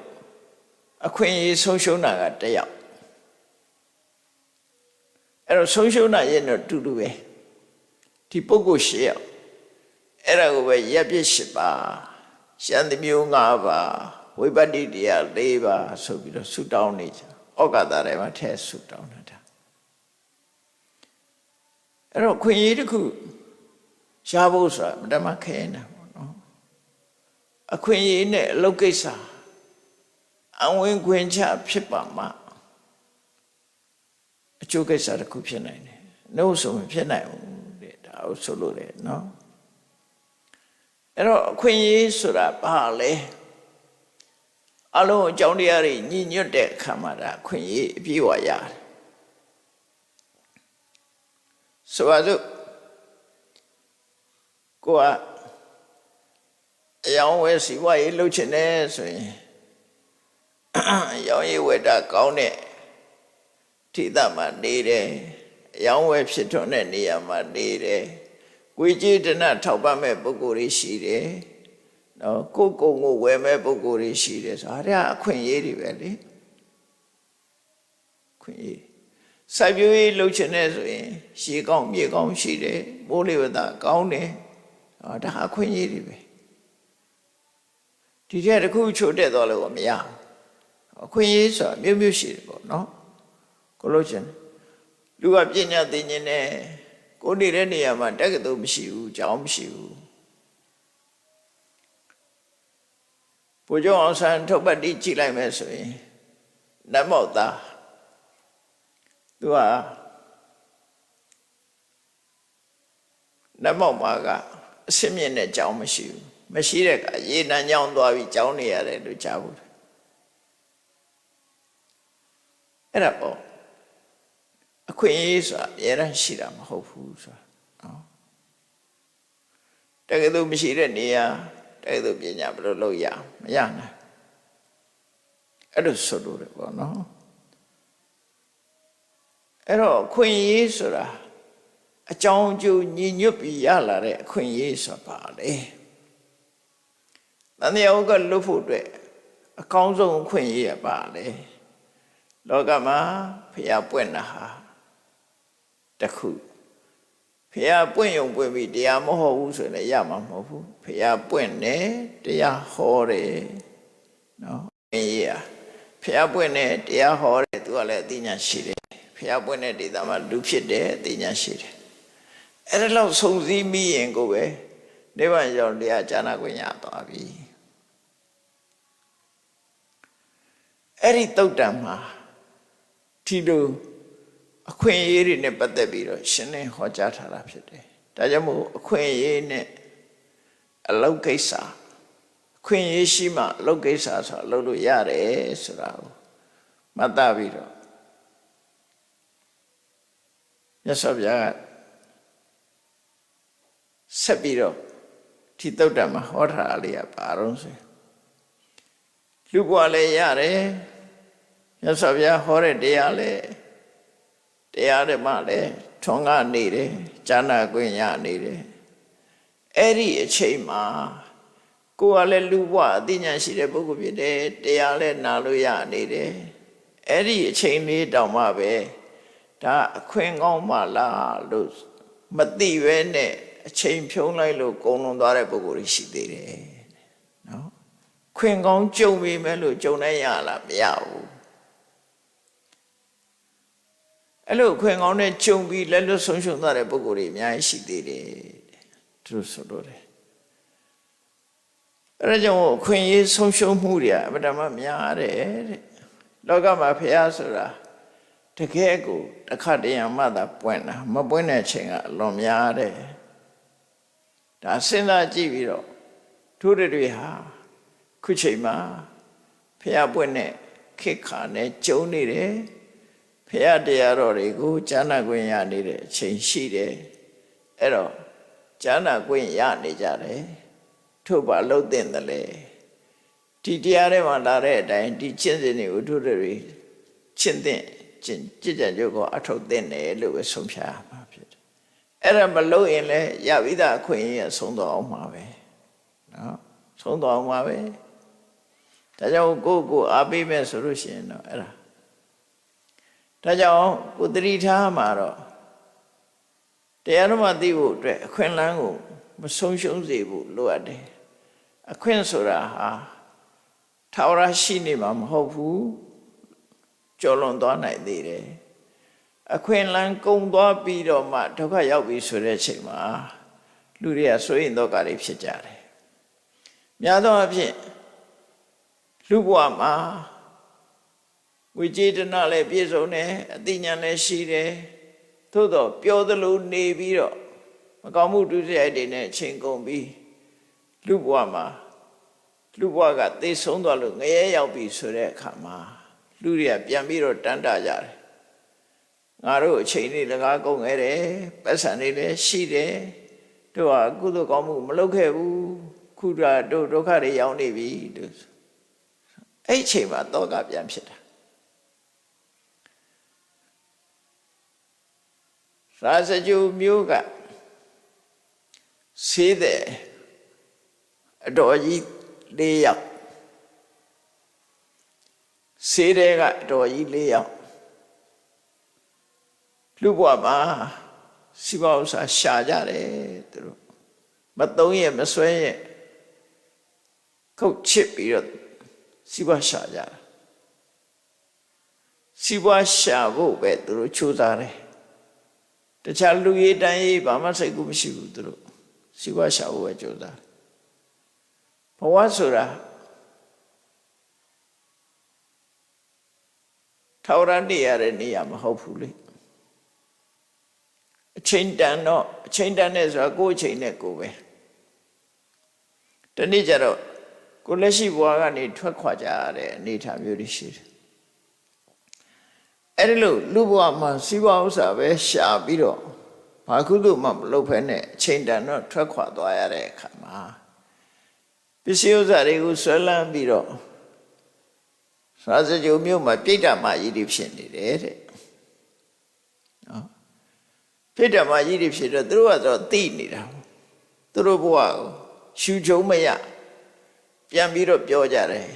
အခွင့်အရေးဆုံးရှုံးတာက1ယောက်အဲ့တော့ဆုံးရှုံးတာရဲ့တော့တူတူပဲဒီပုဂ္ဂိုလ်10ယောက်အဲ့ဒါကိုပဲရပ်ပြစ်10ပါးရှမ်းသမျိုး5ပါးဝိပဿနာတရား4ပါးဆိုပြီးတော့ဆုတောင်းနေကြဩဃတာတွေမှာထဲဆုတောင်းတာအဲ့တော့ခွင့်ရတစ်ခုရှားဖို့ဆိုတာမတမခဲနေတာပေါ့နော်အခွင့်အရေးနဲ့အလုပ်ကိစ္စအဝင်ခွင့်ချဖြစ်ပါမှအကျိုးကိစ္စတစ်ခုဖြစ်နိုင်တယ်နှုတ်ဆိုမဖြစ်နိုင်ဘူးတဲ့ဒါကိုဆိုလို့လေနော်အဲ့တော့အခွင့်အရေးဆိုတာဘာလဲအလုံးအကြောင်းတရားတွေညှိညွတ်တဲ့အခါမှာဒါအခွင့်အရေးအပြည့်အဝရတယ်ဆိုပါစို့ကိုကအယောင်ဝယ်စီဝါရေးလုပ်ချင်တယ်ဆိုရင်အယောင်ရေးဝယ်တာကောင်းတဲ့ထိသမှာနေတယ်အယောင်ဝယ်ဖြစ်ထွန်းတဲ့နေရာမှာနေတယ်ကိုယ်ကြည်တနာထောက်ပံ့မဲ့ပုဂ္ဂိုလ်တွေရှိတယ်နော်ကိုယ်ကိုယ်ကိုဝယ်မဲ့ပုဂ္ဂိုလ်တွေရှိတယ်ဆိုတာအခွင့်အရေးတွေပဲလေခွင့်အရေးစိုက်ပျိုးရေးလုပ်ချင်တဲ့ဆိုရင်ရှေးကောင်းမြေကောင်းရှိတယ်မိုးလေဝသကောင်းတယ်ဒါအခွင့်အရေးတွေပဲဒီတဲ့တစ်ခုချို့တက်သွားလို့မရဘူးအခွင့်အရေးဆိုတာမျိုးမျိုးရှိတယ်ပေါ့နော်ကိုလို့ချင်လူကပညာသိဉ္ဇဉ်နဲ့ကိုနေတဲ့နေရာမှာတက္ကသိုလ်မရှိဘူးကျောင်းမရှိဘူးဘုရားအောင်ဆန်းထုတ်ပတ်တိကြည့်လိုက်မယ်ဆိုရင်နတ်မောက်သားသူကနတ်မောက်မှာကအစင်းမြင့်တဲ့ကျောင်းမရှိဘူးမရှိတဲ့ကရေနံကျောင်းသွားပြီးကျောင်းနေရတယ်လို့ကြားဘူးအဲ့ဒါပေါ့အခွင့်အရေးဆိုတာအများကြီးရှိတာမဟုတ်ဘူးဆိုတာနော်တကယ်လို့မရှိတဲ့နေရာတကယ်လို့ပညာဘယ်လိုလုပ်ရမရနိုင်အဲ့လိုဆိုလို့ရပေါ့နော်အဲ့တော့အခွင့်အရေးဆိုတာအကြောင်းအကျိုးညီညွတ်ပြီးရလာတဲ့အခွင့်အရေးဆိုတာပါလေတန်တရားဥက္ကလွတ်ဖို့အတွက်အကောင်းဆုံးအခွင့်အရေးပါလေလောကမှာဖျားပွင့်တာဟာ တခုဖះပွင့်ယုံပွင့်ပြီးတရားမဟောဘူးဆိုရင်လည်းရမှာမဟုတ်ဘူးဖះပွင့်တယ်တရားဟောတယ်နော်အေးရဖះပွင့်တယ်တရားဟောတယ်သူကလည်းအသိဉာဏ်ရှိတယ်ဖះပွင့်တဲ့ဒေသမှာလူဖြစ်တယ်အသိဉာဏ်ရှိတယ်အဲ့ဒါလောက်စုံစည်းမိရင်ကိုပဲနိဗ္ဗာန်ရောက်တရားဉာဏ်ကိုရသွားပြီအဲ့ဒီတုတ်တံမှာဒီလိုအခွင့်အရေးတွေနဲ့ပတ်သက်ပြီးတော့ရှင်းလင်းဟောကြားထားတာဖြစ်တယ်ဒါကြောင့်မို့အခွင့်အရေးနဲ့အလုပ်ကိစ္စအခွင့်အရေးရှိမှအလုပ်ကိစ္စဆိုလုပ်လို့ရတယ်ဆိုတာကိုမှတ်သားပြီးတော့မြတ်စွာဘုရားကဆက်ပြီးတော့ဒီတုတ်တံမှာဟောထားတာလေးကဘာလို့ဆိုလူဘဝလည်းရတယ်မြတ်စွာဘုရားဟောတဲ့တရားလည်းတရားဓမ္မလည်းထွန်းကားနေတယ်ဉာဏ်ကွင်းရနေတယ်အဲ့ဒီအချိန်မှာကိုယ်ကလည်းလူဘဝအသိဉာဏ်ရှိတဲ့ပုဂ္ဂိုလ်ဖြစ်တယ်တရားလည်းနာလို့ရနေတယ်အဲ့ဒီအချိန်လေးတောင်မှပဲဒါအခွင့်ကောင်းမှလားလို့မသိပဲနဲ့အချိန်ဖြုံးလိုက်လို့ကုန်လွန်သွားတဲ့ပုဂ္ဂိုလ်တွေရှိသေးတယ်နော်ခွင့်ကောင်းကြုံပြီမဲ့လို့ကြုံနိုင်ရလားမရဘူးအဲ့လိုခွင့်ကောင်းနဲ့ကြုံပြီးလက်လွတ်ဆုံးရှုံးသွားတဲ့ပုဂ္ဂိုလ်တွေအများကြီးရှိသေးတယ်သူတို့ဆိုလို့တယ်အဲ့ဒါကြောင့်အခွင့်အရေးဆုံးရှုံးမှုတွေအမှန်တမ်းများတယ်တဲ့လောကမှာဖះဆိုတာတကယ်ကိုတစ်ခါတည်းမှသာပွင့်တာမပွင့်တဲ့အချိန်ကအလွန်များတယ်ဒါစဉ်းစားကြည့်ပြီးတော့တို့တွေဟာခုချိန်မှာဖះပွင့်တဲ့ခေတ်ခါနဲ့ကြုံနေတယ်ဖះတရားတော်တွေကိုဉာဏ်ခွင့်ရနေတဲ့အချိန်ရှိတယ်အဲ့တော့ဉာဏ်ခွင့်ရနေကြတယ်ထို့ပါလှုပ်တဲ့တယ်လေဒီတရားထဲမှာလာတဲ့အတိုင်းဒီကျင့်စဉ်တွေကိုတို့တွေကျင့်တဲ့ကြည်ကြံကြုတ်ကိုအထုတ်တဲ့တယ်လို့ပဲဆုံးဖြတ်ရမှာဖြစ်တယ်အဲ့ဒါမလုပ်ရင်လည်းရပြီးသားအခွင့်အရေးဆုံးတော့အောင်မှာပဲနော်ဆုံးတော့အောင်မှာပဲဒါကြောင့်ကိုအားပေးမယ်ဆိုလို့ရှိရင်တော့အဲ့ဒါကြောင့်ကိုတတိထားမှာတော့တရားတော်မှသိဖို့အတွက်အခွင့်အလမ်းကိုမဆုံးရှုံးစေဖို့လိုအပ်တယ်အခွင့်ဆိုတာဟာထာဝရရှိနေမှာမဟုတ်ဘူးကျော်လွန်သွားနိုင်သေးတယ်အခွင့်အလမ်းကုန်သွားပြီးတော့မှဒုက္ခရောက်ပြီဆိုတဲ့အချိန်မှာလူတွေကဆိုရင်တော့ကလေးဖြစ်ကြတယ်များသောအားဖြင့်လူဘဝမှာဝိចេတနာလည်းပြည့်စုံတယ်အသိဉာဏ်လည်းရှိတယ်သို့တော့ပြောသလိုနေပြီးတော့မကောင်းမှုဒုစရိုက်တွေနဲ့အချိန်ကုန်ပြီးလူဘဝမှာလူဘဝကသိဆုံးသွားလို့ငရဲရောက်ပြီဆိုတဲ့အခါမှာလူတွေကပြန်ပြီးတော့တန်းတကြတယ်ငါတို့အချိန်လေးလကားကုန်ခဲ့တယ်ပတ်စံတွေလည်းရှိတယ်တို့ဟာကုသိုလ်ကောင်းမှုမလုပ်ခဲ့ဘူးခုတို့ဒုက္ခတွေရောက်နေပြီတို့အဲ့အချိန်မှာတောကပြန်ဖြစ်တာရာဇဂုမျိုးကဆေးတဲ့အတော်ကြီး၄ယောက်ဆေးတဲ့ကအတော်ကြီး၄ယောက်လူဘဝမှာစီးပွားဥစ္စာရှာကြတယ်သူတို့မသုံးရမဆွဲရခုတ်ချစ်ပြီးတော့စီးပွားရှာကြတာစီးပွားရှာဖို့ပဲသူတို့ကြိုးစားတယ်တခြားလူရေးတန်းရေးဘာမှစိတ်ကူးမရှိဘူးသူတို့စီးပွားရှာဖို့ပဲကြိုးစားဘဝဆိုတာထာဝရနေရတဲ့နေရာမဟုတ်ဘူးလေအချိန်တန်တော့အချိန်တန်နဲ့ဆိုတာကိုယ်အချိန်နဲ့ကိုယ်ပဲတနေ့ကျတော့ကိုလက်ရှိဘဝကနေထွက်ခွာကြရတဲ့အနေအထားမျိုးတွေရှိတယ်အဲ့ဒီလိုလူဘဝမှာစီးပွားဥစ္စာပဲရှာပြီးတော့ဘာကုသိုလ်မှမလုပ်ဖဲနဲ့အချိန်တန်တော့ထွက်ခွာသွားရတဲ့အခါမှာပစ္စည်းဥစ္စာတွေကိုဆွဲလန်းပြီးတော့ရာဇဂုမျိုးမှာပြိတ္တမကြီးတွေဖြစ်နေတယ်တဲ့နော်ပြိတ္တမကြီးတွေဖြစ်တော့သူတို့ကတော့သိနေတာသူတို့ဘဝကိုရှူချုံမရပြန်ပြီးတော့ပြောကြတယ်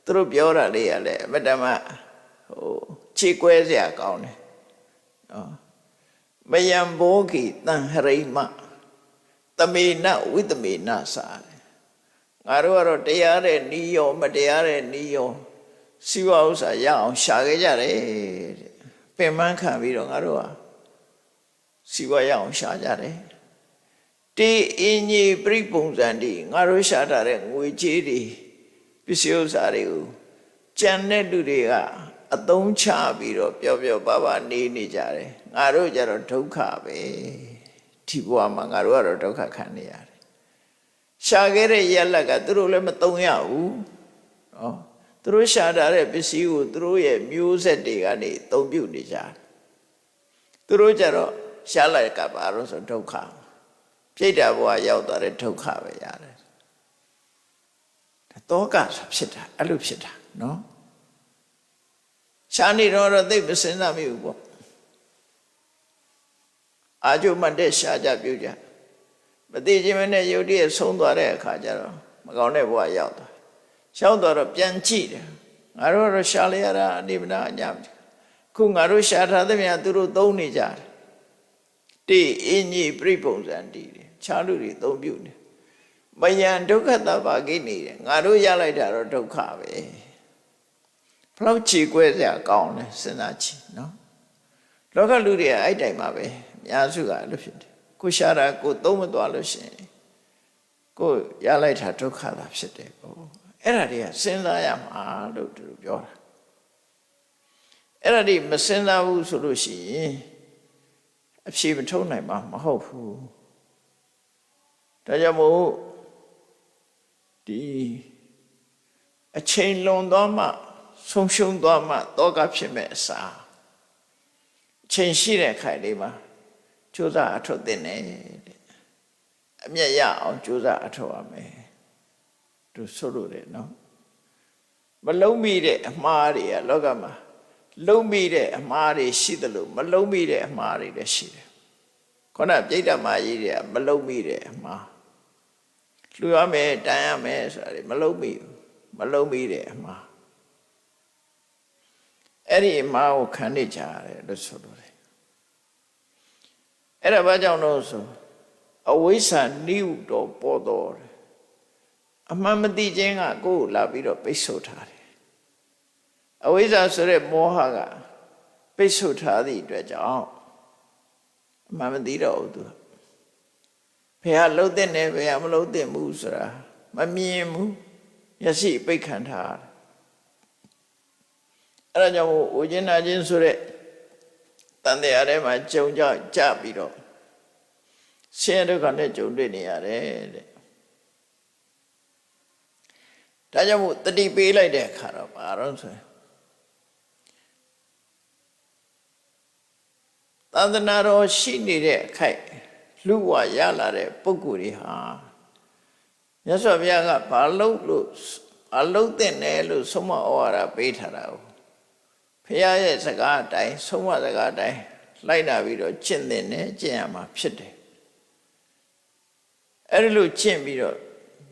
သူတို့ပြောတာလေးရလဲအမတ္တမခြေကွဲစရာကောင်းတယ်နော် မယံဘောဂီတန်ဟရိမတမေနဝိတမေနစာငါတို့ကတော့တရားတဲ့နီးရောမတရားတဲ့နီးရောစီဝဥစ္စာရအောင်ရှာခဲ့ကြတယ်တဲ့ပင်ပန်းခံပြီးတော့ငါတို့ဟာစီဝရအောင်ရှာကြတယ်တေအင်းကြီးပြိပုံစံဒီငါတို့ရှာထားတဲ့ငွေကြေးတွေပစ္စည်းဥစ္စာတွေကိုကြံတဲ့လူတွေကအသုံးချပြီးတော့ပျော်ပျော်ပါပါနေကြတယ်ငါတို့ကြတော့ဒုက္ခပဲဒီဘဝမှာငါတို့ကတော့ဒုက္ခခံနေရတယ်ရှာခဲ့တဲ့ရလက်ကသူတို့လည်းမသုံးရဘူးနော်သူတို့ရှာထားတဲ့ပစ္စည်းကိုသူတို့ရဲ့မျိုးဆက်တွေကနေအသုံးပြုနေကြတယ်သူတို့ကြတော့ရှားလိုက်ကပါတော့ဆိုဒုက္ခပြိတ္တာဘဝရောက်သွားတဲ့ဒုက္ခပဲရတယ်တောကဖြစ်တာအဲ့လိုဖြစ်တာနော်ရှားနေတော့သိမစင်စားမိဘူးပေါ့အာကျုံမတဲ့ရှားကြပြုကြမသိခြင်းမနဲ့ယုတ်တည်းဆုံးသွားတဲ့အခါကျတော့မကောင်းတဲ့ဘဝရောက်သွားရောက်သွားတော့ပြန်ကြည့်တယ်ငါတို့တော့ရှားလိုက်ရတာအနိဗ္ဗာန်အညာခုငါတို့ရှားထားသမျှသူတို့သုံးနေကြတယ်တေအင်းကြီးပြိပုံစံတည်တယ်ခြားလူတွေသုံးပြုနေမယံဒုက္ခတဘာကိနေတယ်ငါတို့ရလိုက်တာတော့ဒုက္ခပဲဘလောက်ခြေကွဲစရာကောင်းလဲစဉ်းစားကြည့်နော်လောကလူတွေအဲ့တိုင်မှာပဲအများစုကအဲ့လိုဖြစ်တယ်ကိုရှာတာကိုသုံးမသွားလို့ရှိရင်ကိုရလိုက်တာဒုက္ခသာဖြစ်တယ်ကိုအဲ့ဒါတွေကစဉ်းစားရမှာလို့သူပြောတာအဲ့ဒါတွေမစဉ်းစားဘူးဆိုလို့ရှိရင်အဖြေမထုတ်နိုင်မှာမဟုတ်ဘူးဒါကြောင့်မို့ဒီအချိန်လွန်သွားမှဆုံးရှုံးသွားမှတောကဖြစ်မဲ့အစားအချိန်ရှိတဲ့ခိုင်လေးမှာကြိုးစားအထုတ်တင်တယ်အမျက်ရအောင်ကြိုးစားအထုတ်ရမယ်သူဆိုလို့တယ်နော်မလုံးမိတဲ့အမှားတွေကလောကမှာလုံးမိတဲ့အမှားတွေရှိသလိုမလုံးမိတဲ့အမှားတွေလည်းရှိတယ်ခုနပြိတ္တမာကြီးတွေကမလုံးမိတဲ့အမှားလှူရမယ်တန်ရမယ်ဆိုတာတွေမလုံးမိဘူးမလုံးမိတဲ့အမှားအဲ့ဒီအမှားကိုခံနေကြရတယ်လို့ဆိုလို့တယ်အဲ့ဒါဘာကြောင့်လို့ဆိုအဝိဇ္ဇာနိဟုတော်ပေါ်တော်တယ်အမှန်မသိခြင်းကကိုယ်ကိုလာပြီးတော့ပိတ်ဆို့ထားတယ်အဝိဇ္ဇာဆိုတဲ့မောဟကပိတ်ဆို့ထားသည့်အတွက်ကြောင့်အမှန်မသိတော့ဘူးသူဘယ်ဟာလှုပ်တဲ့နဲ့ဘယ်ဟာမလှုပ်တဲ့ဘူးဆိုတာမမြင်ဘူးမျက်စိပိတ်ခံထားတယ်အဲ့ဒါကြောင့်ဝိညာဉ်နာခြင်းဆိုတဲ့တန်တရားထဲမှာကြုံကြပြီးတော့ဆင်းရဲဒုက္ခနဲ့ကြုံတွေ့နေရတယ်တဲ့ဒါကြောင့်မို့တတိပေးလိုက်တဲ့အခါတော့ဘာလို့ဆိုရင်သန္တနာတော်ရှိနေတဲ့အခိုက်လူဝရလာတဲ့ပုဂ္ဂိုလ်တွေဟာမြတ်စွာဘုရားကဘာလို့အလုံးတဲ့နယ်လို့ဆုံးမဩဝါဒပေးထားတာကိုဘုရားရဲ့စကားအတိုင်းဆုံးမစကားအတိုင်းလိုက်နာပြီးတော့ကျင့်တဲ့နဲ့ကျင့်ရမှာဖြစ်တယ်အဲ့ဒီလိုကျင့်ပြီးတော့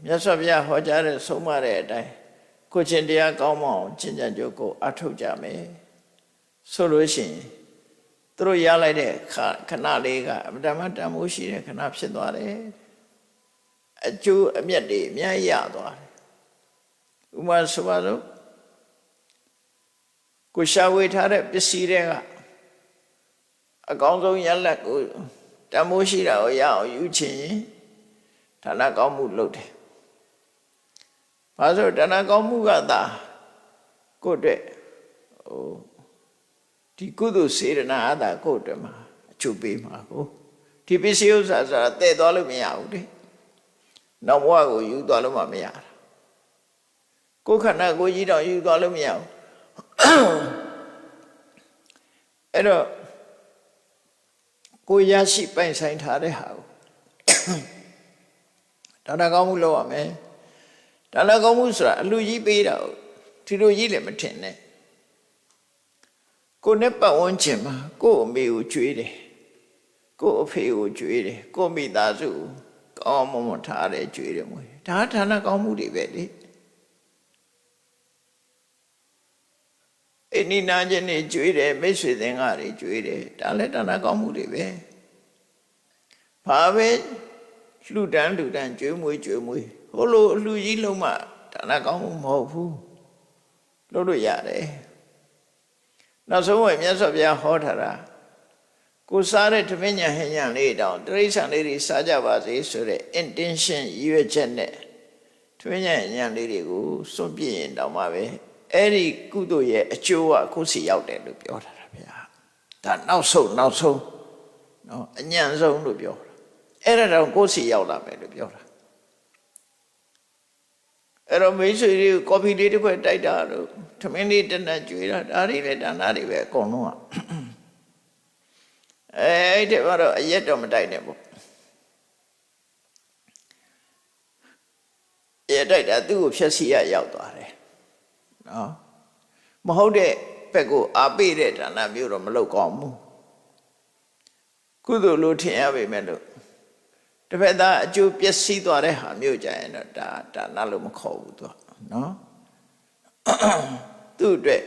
မြတ်စွာဘုရားဟောကြားတဲ့ဆုံးမတဲ့အတိုင်းကိုချင်းတရားကောင်းမအောင်ကျင့်ကြံကြိုးကိုအထောက်ကြမယ်ဆိုလို့ရှိရင်သူတို့ရလိုက်တဲ့ခဏလေးကအမှန်တမ်းတန်ဖိုးရှိတဲ့ခဏဖြစ်သွားတယ်အကျိုးအမြတ်တွေအများကြီးရသွားတယ်ဥပမာဆိုပါစို့ကိုရှာဝေထားတဲ့ပစ္စည်းတွေကအကောင်းဆုံးရလဒ်ကိုတန်ဖိုးရှိတာကိုရအောင်ယူချင်ရင်ဒါနကောင်းမှုလုပ်တယ်ဘာလို့ဒါနကောင်းမှုကသာကိုယ့်အတွက်ဒီကုသိုလ်စေတနာအတာကိုယ့်အတွက်မှာအကျိုးပေးမှာကိုဒီပစ္စည်းဥစ္စာဆိုတာတည့်သွားလို့မရဘူးလေနောက်ဘဝကိုယူသွားလို့မရတာကိုယ်ခန္ဓာကိုယ်ကြီးတော့ယူသွားလို့မရဘူးအဲ့တော့ကိုရရှိပိုင်ဆိုင်ထားတဲ့ဟာကိုဒါနကောင်းမှုလုပ်ရမယ်ဒါနကောင်းမှုဆိုတာအလူကြီးပေးတာဒီလိုကြီးလည်းမထင်နဲ့ကိုနဲ့ပတ်ဝန်းကျင်မှာကို့အမေကိုကြွေးတယ်ကို့အဖေကိုကြွေးတယ်ကို့မိသားစုကောင်းမွန်ထားတယ်ကြွေးတယ်မွေးဒါဌာနကောင်းမှုတွေပဲလေ အိနိနာချင်းတွေကျွေးတယ်မိတ်ဆွေသင်္ကာတွေကျွေးတယ်ဒါလည်းဒါနကောင်းမှုတွေပဲဘာပဲလှူဒန်းကျွေးမွေးဟိုလိုအလှူကြီးလုံးမှဒါနကောင်းမှုမဟုတ်ဘူးလုပ်လို့ရတယ်နောက်ဆုံးဝမြတ်စွာဘုရားဟောထားတာကိုစားတဲ့ဓမင်းညာဟင်းညာလေးတောင်တိရစ္ဆာန်လေးတွေစားကြပါစေဆိုတဲ့ intention ရည်ရွယ်ချက်နဲ့ဓမင်းညာဟင်းညာလေးတွေကိုစွန့်ပြစ်ရင်တောင်မှပဲအဲ့ဒီကုသိုလ်ရဲ့အကျိုးကကိုယ်စီရောက်တယ်လို့ပြောထားတာဗျာဒါနောက်ဆုံးနော်အညံ့ဆုံးလို့ပြောတာအဲ့ဒါတော့ကိုယ်စီရောက်လာမယ်လို့ပြောတာအဲ့တော့မိတ်ဆွေတွေကိုကော်ဖီလေးတစ်ခွက်တိုက်တာလို့ထမင်းလေးတစ်နက်ကျွေးတာဒါတွေလည်းဒါနတွေပဲအကုန်လုံးကအဲ့ဒီကတော့အရက်တော့မတိုက်နဲ့ပေါ့အရက်တိုက်တာသူ့ကိုဖြက်စီရရောက်သွားတယ်နော်မဟုတ်တဲ့ဘက်ကိုအားပေးတဲ့ဒါနမျိုးတော့မလုပ်ကောင်းဘူးကုသိုလ်လို့ထင်ရပေမဲ့လို့တစ်ဖက်သားအကျိုးပျက်စီးသွားတဲ့ဟာမျိုးကြရင်တော့ဒါနလို့မခေါ်ဘူးသူကနော်သူ့အတွက်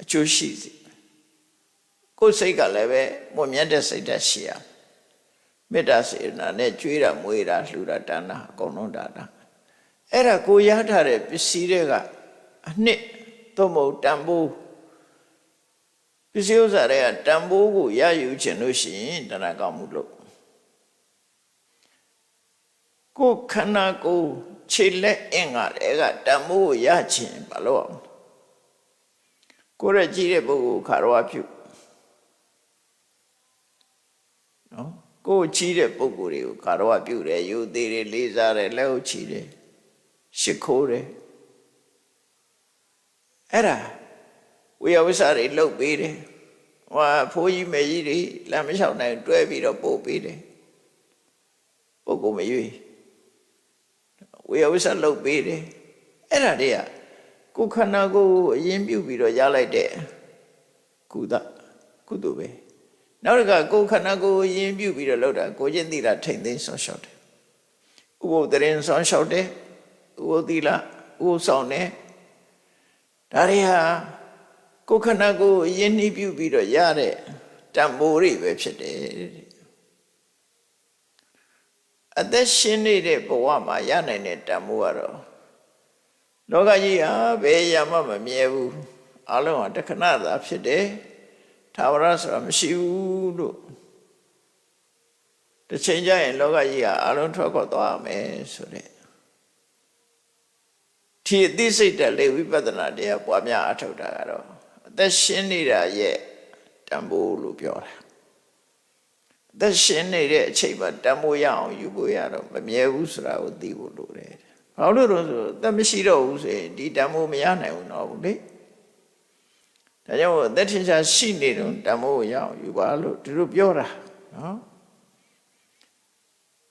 အကျိုးရှိစီကိုယ်စိတ်ကလည်းပဲမွန်မြတ်တဲ့စိတ်ဓာတ်ရှိရမေတ္တာစေတနာနဲ့ကြွေးတာမွေးတာလှူတာဒါနအကုန်လုံးဒါနအဲ့ဒါကိုရထားတဲ့ပစ္စည်းတွေကအနှစ်သို့မဟုတ်တန်ဖိုးပစ္စည်းဥစ္စာတွေကတန်ဖိုးကိုရယူခြင်းလို့ရှိရင်ဒါနကောင်းမှုလို့ကိုခန္ဓာကိုယ်ခြေလက်အင်္ဂါတွေကတန်ဖိုးကိုရခြင်းဘာလို့အောင်ကိုယ်ရကြည့်တဲ့ပုဂ္ဂိုလ်ခါရောပြုနော်ကိုယ်ချီးတဲ့ပုဂ္ဂိုလ်တွေကိုခါရောပြုတယ်ယူသေးတယ်လေးစားတယ်လက်ဟုတ်ချီးတယ်ရှ िख ိုးတယ်အဲ့ဒါဝိယဝိဆတွေလှုပ်ပေးတယ်ဟိုဖိုးကြီးမေကြီးတွေလမ်းမလျှောက်နိုင်တွဲပြီးတော့ပို့ပေးတယ်ပုဂ္ဂိုလ်မရွေးဝိယဝိဆလှုပ်ပေးတယ်အဲ့ဒါတွေကကိုယ်ခန္ဓာကိုယ်အရင်ပြုပြီးတော့ရလိုက်တဲ့ကုသိုလ်ပဲနောက်တစ်ခါကိုယ်ခန္ဓာကိုယ်အရင်ပြုပြီးတော့လုပ်တာကိုယ်ချင်းသီလထိမ့်သိမ်းဆောင်ရှောက်တယ်ဥပုသ်တရင်ဆောင်ရှောက်တယ်ဥပုသ်သီလဥပုသ်ဆောင်တယ်ဒါတွေဟာကိုယ်ခန္ဓာကိုယ်အရင်နှီးပြုပြီးတော့ရတဲ့တန်ဖိုးတွေပဲဖြစ်တယ်အသက်ရှင်နေတဲ့ဘဝမှာရနိုင်တဲ့တန်ဖိုးကတော့လောကကြီးဟာဘယ်ရမှမမြဲဘူးအလုံးဟာတခဏသာဖြစ်တယ်ထာဝရဆိုတာမရှိဘူးလို့တစ်ချိန်ကျရင်လောကကြီးဟာအလုံးထွက်ခွာသွားမယ်ဆိုတဲ့ဒီအသိစိတ်တက်လေဝိပဿနာတရားပွားများအထောက်တာကတော့အသက်ရှင်နေတာရဲ့တန်ဖိုးလို့ပြောတာအသက်ရှင်နေတဲ့အချိန်မှာတန်ဖိုးရအောင်ယူဖို့ရတော့မမြဲဘူးဆိုတာကိုသိဖို့လိုတယ်ဘာလို့လဲဆိုအသက်မရှိတော့ဘူးဆိုရင်ဒီတန်ဖိုးမရနိုင်ဘူးတော့ဘူးလေဒါကြောင့်အသက်ထင်ရှားရှိနေတော့တန်ဖိုးကိုရအောင်ယူပါလို့ဒီလိုပြောတာနော်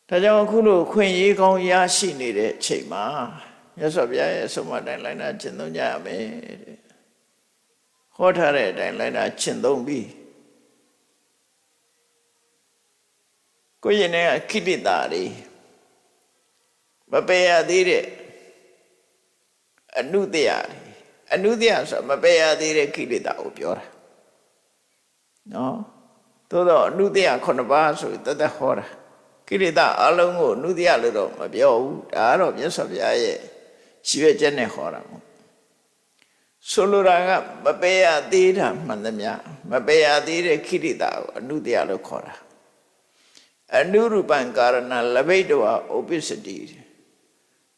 ဒါကြောင့်အခုလိုခွင့်ရေးကောင်းရရှိနေတဲ့အချိန်မှာမြတ်စွာဘုရားရဲ့အဆုံးအမတိုင်းလိုက်နာကျင့်သုံးကြရမယ်တဲ့ဟောထားတဲ့အတိုင်းလိုက်နာကျင့်သုံးပြီးကိုယ့်ရဲ့ခိတ္တတာတွေမပယ်ရသေးတဲ့အနုတ္တယဆိုမပယ်ရသေးတဲ့ခိတ္တတာကိုပြောတာနော်သို့တော့အနုတ္တယ9ပါးဆိုတသက်ဟောတာကိလေသာအလုံးကိုအနုတ္တယလို့တော့မပြောဘူးဒါကတော့မြတ်စွာဘုရားရဲ့ရှိရချက်နဲ့ဟောတာပေါ့ဆိုလိုတာကမပယ်ရသေးတာမှန်သမျှမပယ်ရသေးတဲ့ခိတ္တတာကိုအနုတ္တယလို့ခေါ်တာအနုရူပံကာရဏလဘိတဝဩပိစတိ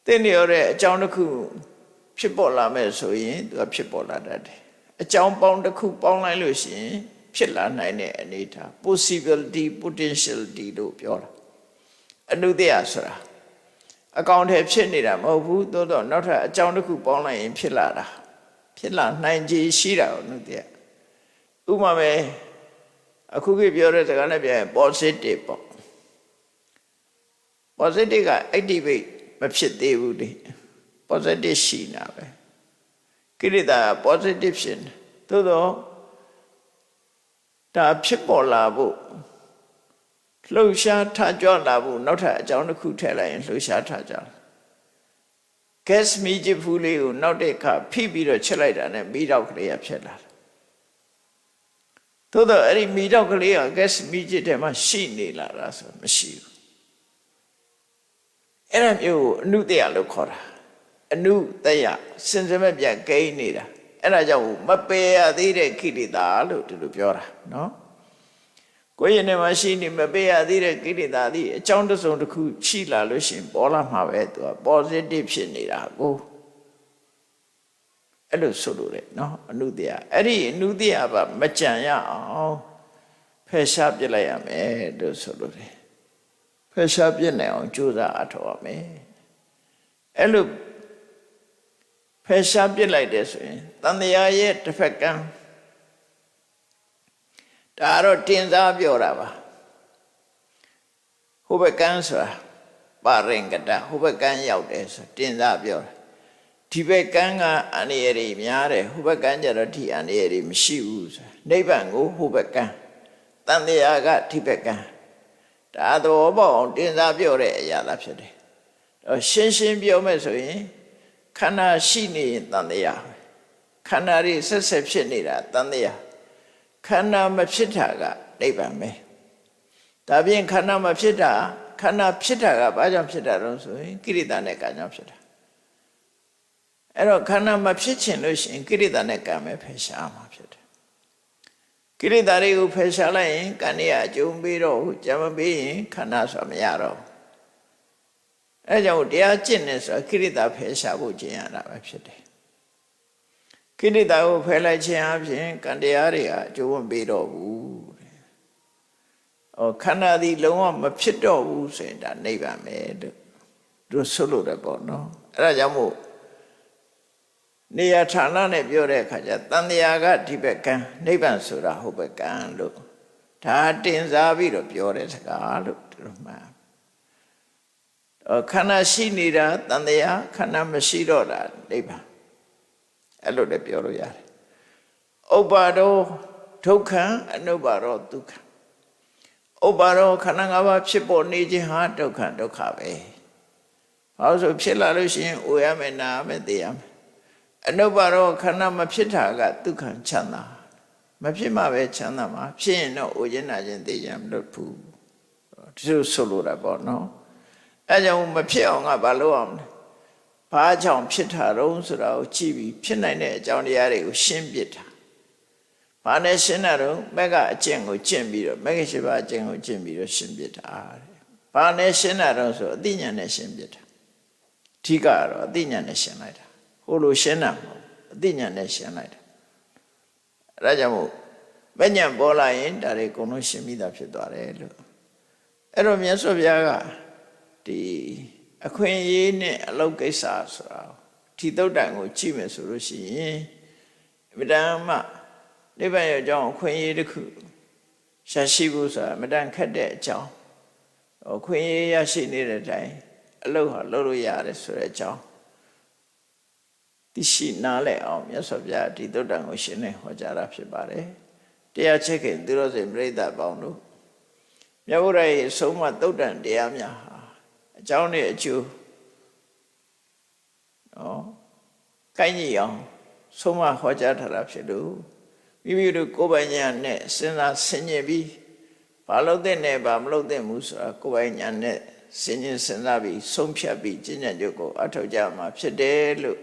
တဲ့နေရတဲ့အကြောင်းတစ်ခုဖြစ်ပေါ်လာမဲ့ဆိုရင်သူကဖြစ်ပေါ်လာတတ်တယ်အကြောင်းပေါင်းတစ်ခုပေါင်းလိုက်လို့ရှိရင်ဖြစ်လာနိုင်တဲ့အနေအထား possibility potentiality လို့ပြောတာအနုတ္တယဆိုတာအကောင်ထဲဖြစ်နေတာမဟုတ်ဘူးသို့တော့နောက်ထပ်အကြောင်းတစ်ခုပေါင်းလိုက်ရင်ဖြစ်လာတာဖြစ်လာနိုင်ခြေရှိတာကိုအနုတ္တယဥပမာပဲအခုပြောတဲ့စကားနဲ့ပြန် positive ပေါ့ positive က activate မဖြစ်သေးဘူးလေ positive ရှိနေတာပဲကိလေသာ positive ဖြစ်နေသို့တော့ဒါဖြစ်ပေါ်လာဖို့လှုပ်ရှားထကြွလာဖို့နောက်ထပ်အကြောင်းတစ်ခုထည့်လိုက်ရင်လှုပ်ရှားထကြ gas မီးချစ်ဖူးလေးကိုနောက်တဲ့အခါဖိပြီးတော့ချက်လိုက်တာနဲ့မီးတောက်ကလေးကဖြစ်လာတယ်သို့တော့အဲ့ဒီမီးတောက်ကလေးက gas မီးချစ်ထဲမှာရှိနေလာတာဆိုမရှိဘူးအဲ့ဒါမျိုးအနုတ္တယလို့ခေါ်တာအနုတ္တယစင်စမဲ့ပြန်ကိန်းနေတာအဲ့ဒါကြောင့်မပယ်ရသေးတဲ့ကိလေသာလို့ဒီလိုပြောတာနော်ကိုယ်ရင်ထဲမှာရှိနေမပယ်ရသေးတဲ့ကိလေသာသည်အကြောင်းတစ်စုံတစ်ခုရှိလာလို့ရှိရင်ပေါ်လာမှာပဲသူက positive ဖြစ်နေတာကိုအဲ့လိုဆိုလို့လေနော်အနုတ္တယအဲ့ဒီအနုတ္တယပါမကြံရအောင်ဖယ်ရှားပြလိုက်ရမယ်လို့ဆိုလို့လေဖယ်ရှားပြနိုင်အောင်ကြိုးစားအထောက်ရမယ်အဲ့လိုဖယ်ရှားပြလိုက်တယ်ဆိုရင်တန်တရားရဲ့တစ်ဖက်ကံဒါတော့တင်စားပြောတာပါဟိုဘက်ကံဆိုတာပါရင်ကတဟိုဘက်ကံရောက်တယ်ဆိုတင်စားပြောတာဒီဘက်ကံကအန္တရာယ်တွေများတယ်ဟိုဘက်ကံကျတော့ဒီအန္တရာယ်တွေမရှိဘူးဆိုနိဗ္ဗာန်ကိုဟိုဘက်ကံတန်တရားကဒီဘက်ကံဒါတော့ပေါ့အောင်တင်စားပြောတဲ့အရာသာဖြစ်တယ်ရှင်းရှင်းပြောမယ်ဆိုရင်ခန္ဓာရှိနေရင်တန်တရားခန္ဓာတွေဆက်ဆက်ဖြစ်နေတာတန်တရားခန္ဓာမဖြစ်တာကနိဗ္ဗာန်ပဲဒါပြင်ခန္ဓာမဖြစ်တာခန္ဓာဖြစ်တာကဘာကြောင့်ဖြစ်တာလဲဆိုရင်ကိရိတာနဲ့ကံကြောင့်ဖြစ်တာအဲ့တော့ခန္ဓာမဖြစ်ချင်လို့ရှိရင်ကိရိတာနဲ့ကံပဲဖယ်ရှားမှာဖြစ်တယ်ကိရိတာတွေကိုဖယ်ရှားလိုက်ရင်ကံတွေအကျုံးပေးတော့ကြံမပေးရင်ခန္ဓာဆိုတာမရတော့အဲကြောင့်တရားကျင့်နေဆိုကိရိတာဖယ်ရှားဖို့ကျင့်ရတာပဲဖြစ်တယ်ကိရိတာကိုဖယ်လိုက်ခြင်းအပြင်ကံတရားတွေကအကျိုးမပေးတော့ဘူးခန္ဓာသည်လုံးဝမဖြစ်တော့ဘူးဆိုရင်ဒါနိဗ္ဗာန်ပဲလို့တို့ဆိုလို့တယ်ပေါ့နော်အဲဒါကြောင့်မို့နေရာဌာနနဲ့ပြောတဲ့အခါကျတန်တရားကဒီဘက်ကံနိဗ္ဗာန်ဆိုတာဟိုဘက်ကံလို့ဒါတင်စားပြီးတော့ပြောတဲ့စကားလို့တို့မှခန္ဓာရှိနေတာတန်တရားခန္ဓာမရှိတော့တာနိဗ္ဗာန်အဲ့လိုလည်းပြောလို့ရတယ်ဥပ္ပါဒောဒုက္ခံအနုပ္ပါဒောဒုက္ခဥပ္ပါဒောခန္ဓာ၅ပါးဖြစ်ပေါ်နေခြင်းဟာဒုက္ခဒုက္ခပဲဘာလို့ဆိုဖြစ်လာလို့ရှိရင်အိုရမယ်နာရမယ်သိရမယ်အနုပ္ပါဒောခန္ဓာမဖြစ်တာကဒုက္ခချမ်းသာမဖြစ်မှပဲချမ်းသာမှာဖြစ်ရင်တော့အိုခြင်းနာခြင်းသိခြင်းမလို့ဘူးဒီလိုဆိုလိုတာပေါ့နော်အဲကြောင့်မဖြစ်အောင်ကဘာလုပ်အောင်လဲဘာကြောင့်ဖြစ်တာတုံးဆိုတာကိုကြည့်ပြီးဖြစ်နိုင်တဲ့အကြောင်းတရားတွေကိုရှင်းပြတာဘာနဲ့ရှင်းတာတော့မက်ကအကျင့်ကိုကျင့်ပြီးတော့မက်ရှိပါအကျင့်ကိုကျင့်ပြီးတော့ရှင်းပြတာတဲ့ဘာနဲ့ရှင်းတာတော့ဆိုအသိဉာဏ်နဲ့ရှင်းပြတာအဓိကတော့အသိဉာဏ်နဲ့ရှင်းလိုက်တာဟိုလိုရှင်းတာမဟုတ်အသိဉာဏ်နဲ့ရှင်းလိုက်တာအဲဒါကြောင့်မို့မဉဏ်ပေါ်လာရင်ဒါတွေအကုန်လုံးရှင်းပြီးသားဖြစ်သွားတယ်လို့အဲ့တော့မြတ်စွာဘုရားကဒီအခွင့်အရေးနဲ့အလုပ်ကိစ္စဆိုတာဒီသုတ်တန်ကိုကြည့်မယ်ဆိုလို့ရှိရင်အမြဲတမ်းမှနိဗ္ဗာန်ရဲ့အကြောင်းအခွင့်အရေးတစ်ခုရရှိဖို့ဆိုတာအမြဲတမ်းခက်တဲ့အကြောင်းအခွင့်အရေးရရှိနေတဲ့အတိုင်းအလုပ်ဟာလုပ်လို့ရတယ်ဆိုတဲ့အကြောင်းသိရှိနားလည်အောင်မြတ်စွာဘုရားဒီသုတ်တန်ကိုရှင်းနေဟောကြားတာဖြစ်ပါတယ်တရားချက်ခင်သူတော်စင်ပြိဿပေါင်းတို့မြတ်ဗုဒ္ဓရဲ့ဆုံးမသုတ်တန်တရားများဟာအကြောင်းနဲ့အကျိုးကိုင်းကြီးအောင်ဆုံးမဟောကြားထားတာဖြစ်လို့မိမိတို့ကိုယ်ပိုင်ဉာဏ်နဲ့စဉ်းစားဆင်ခြင်ပြီးဘာလို့တဲ့နဲ့ဘာမလုပ်တဲ့မှုဆိုတာကိုယ်ပိုင်ဉာဏ်နဲ့စဉ်းကျင်စဉ်းစားပြီးဆုံးဖြတ်ပြီးကျင့်ကြံကြုတ်ကိုအထောက်ကြမှာဖြစ်တယ်လို့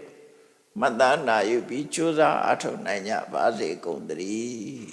မတ္တနာယူပြီးကြိုးစားအထောက်နိုင်ကြပါစေကုန်သတည်း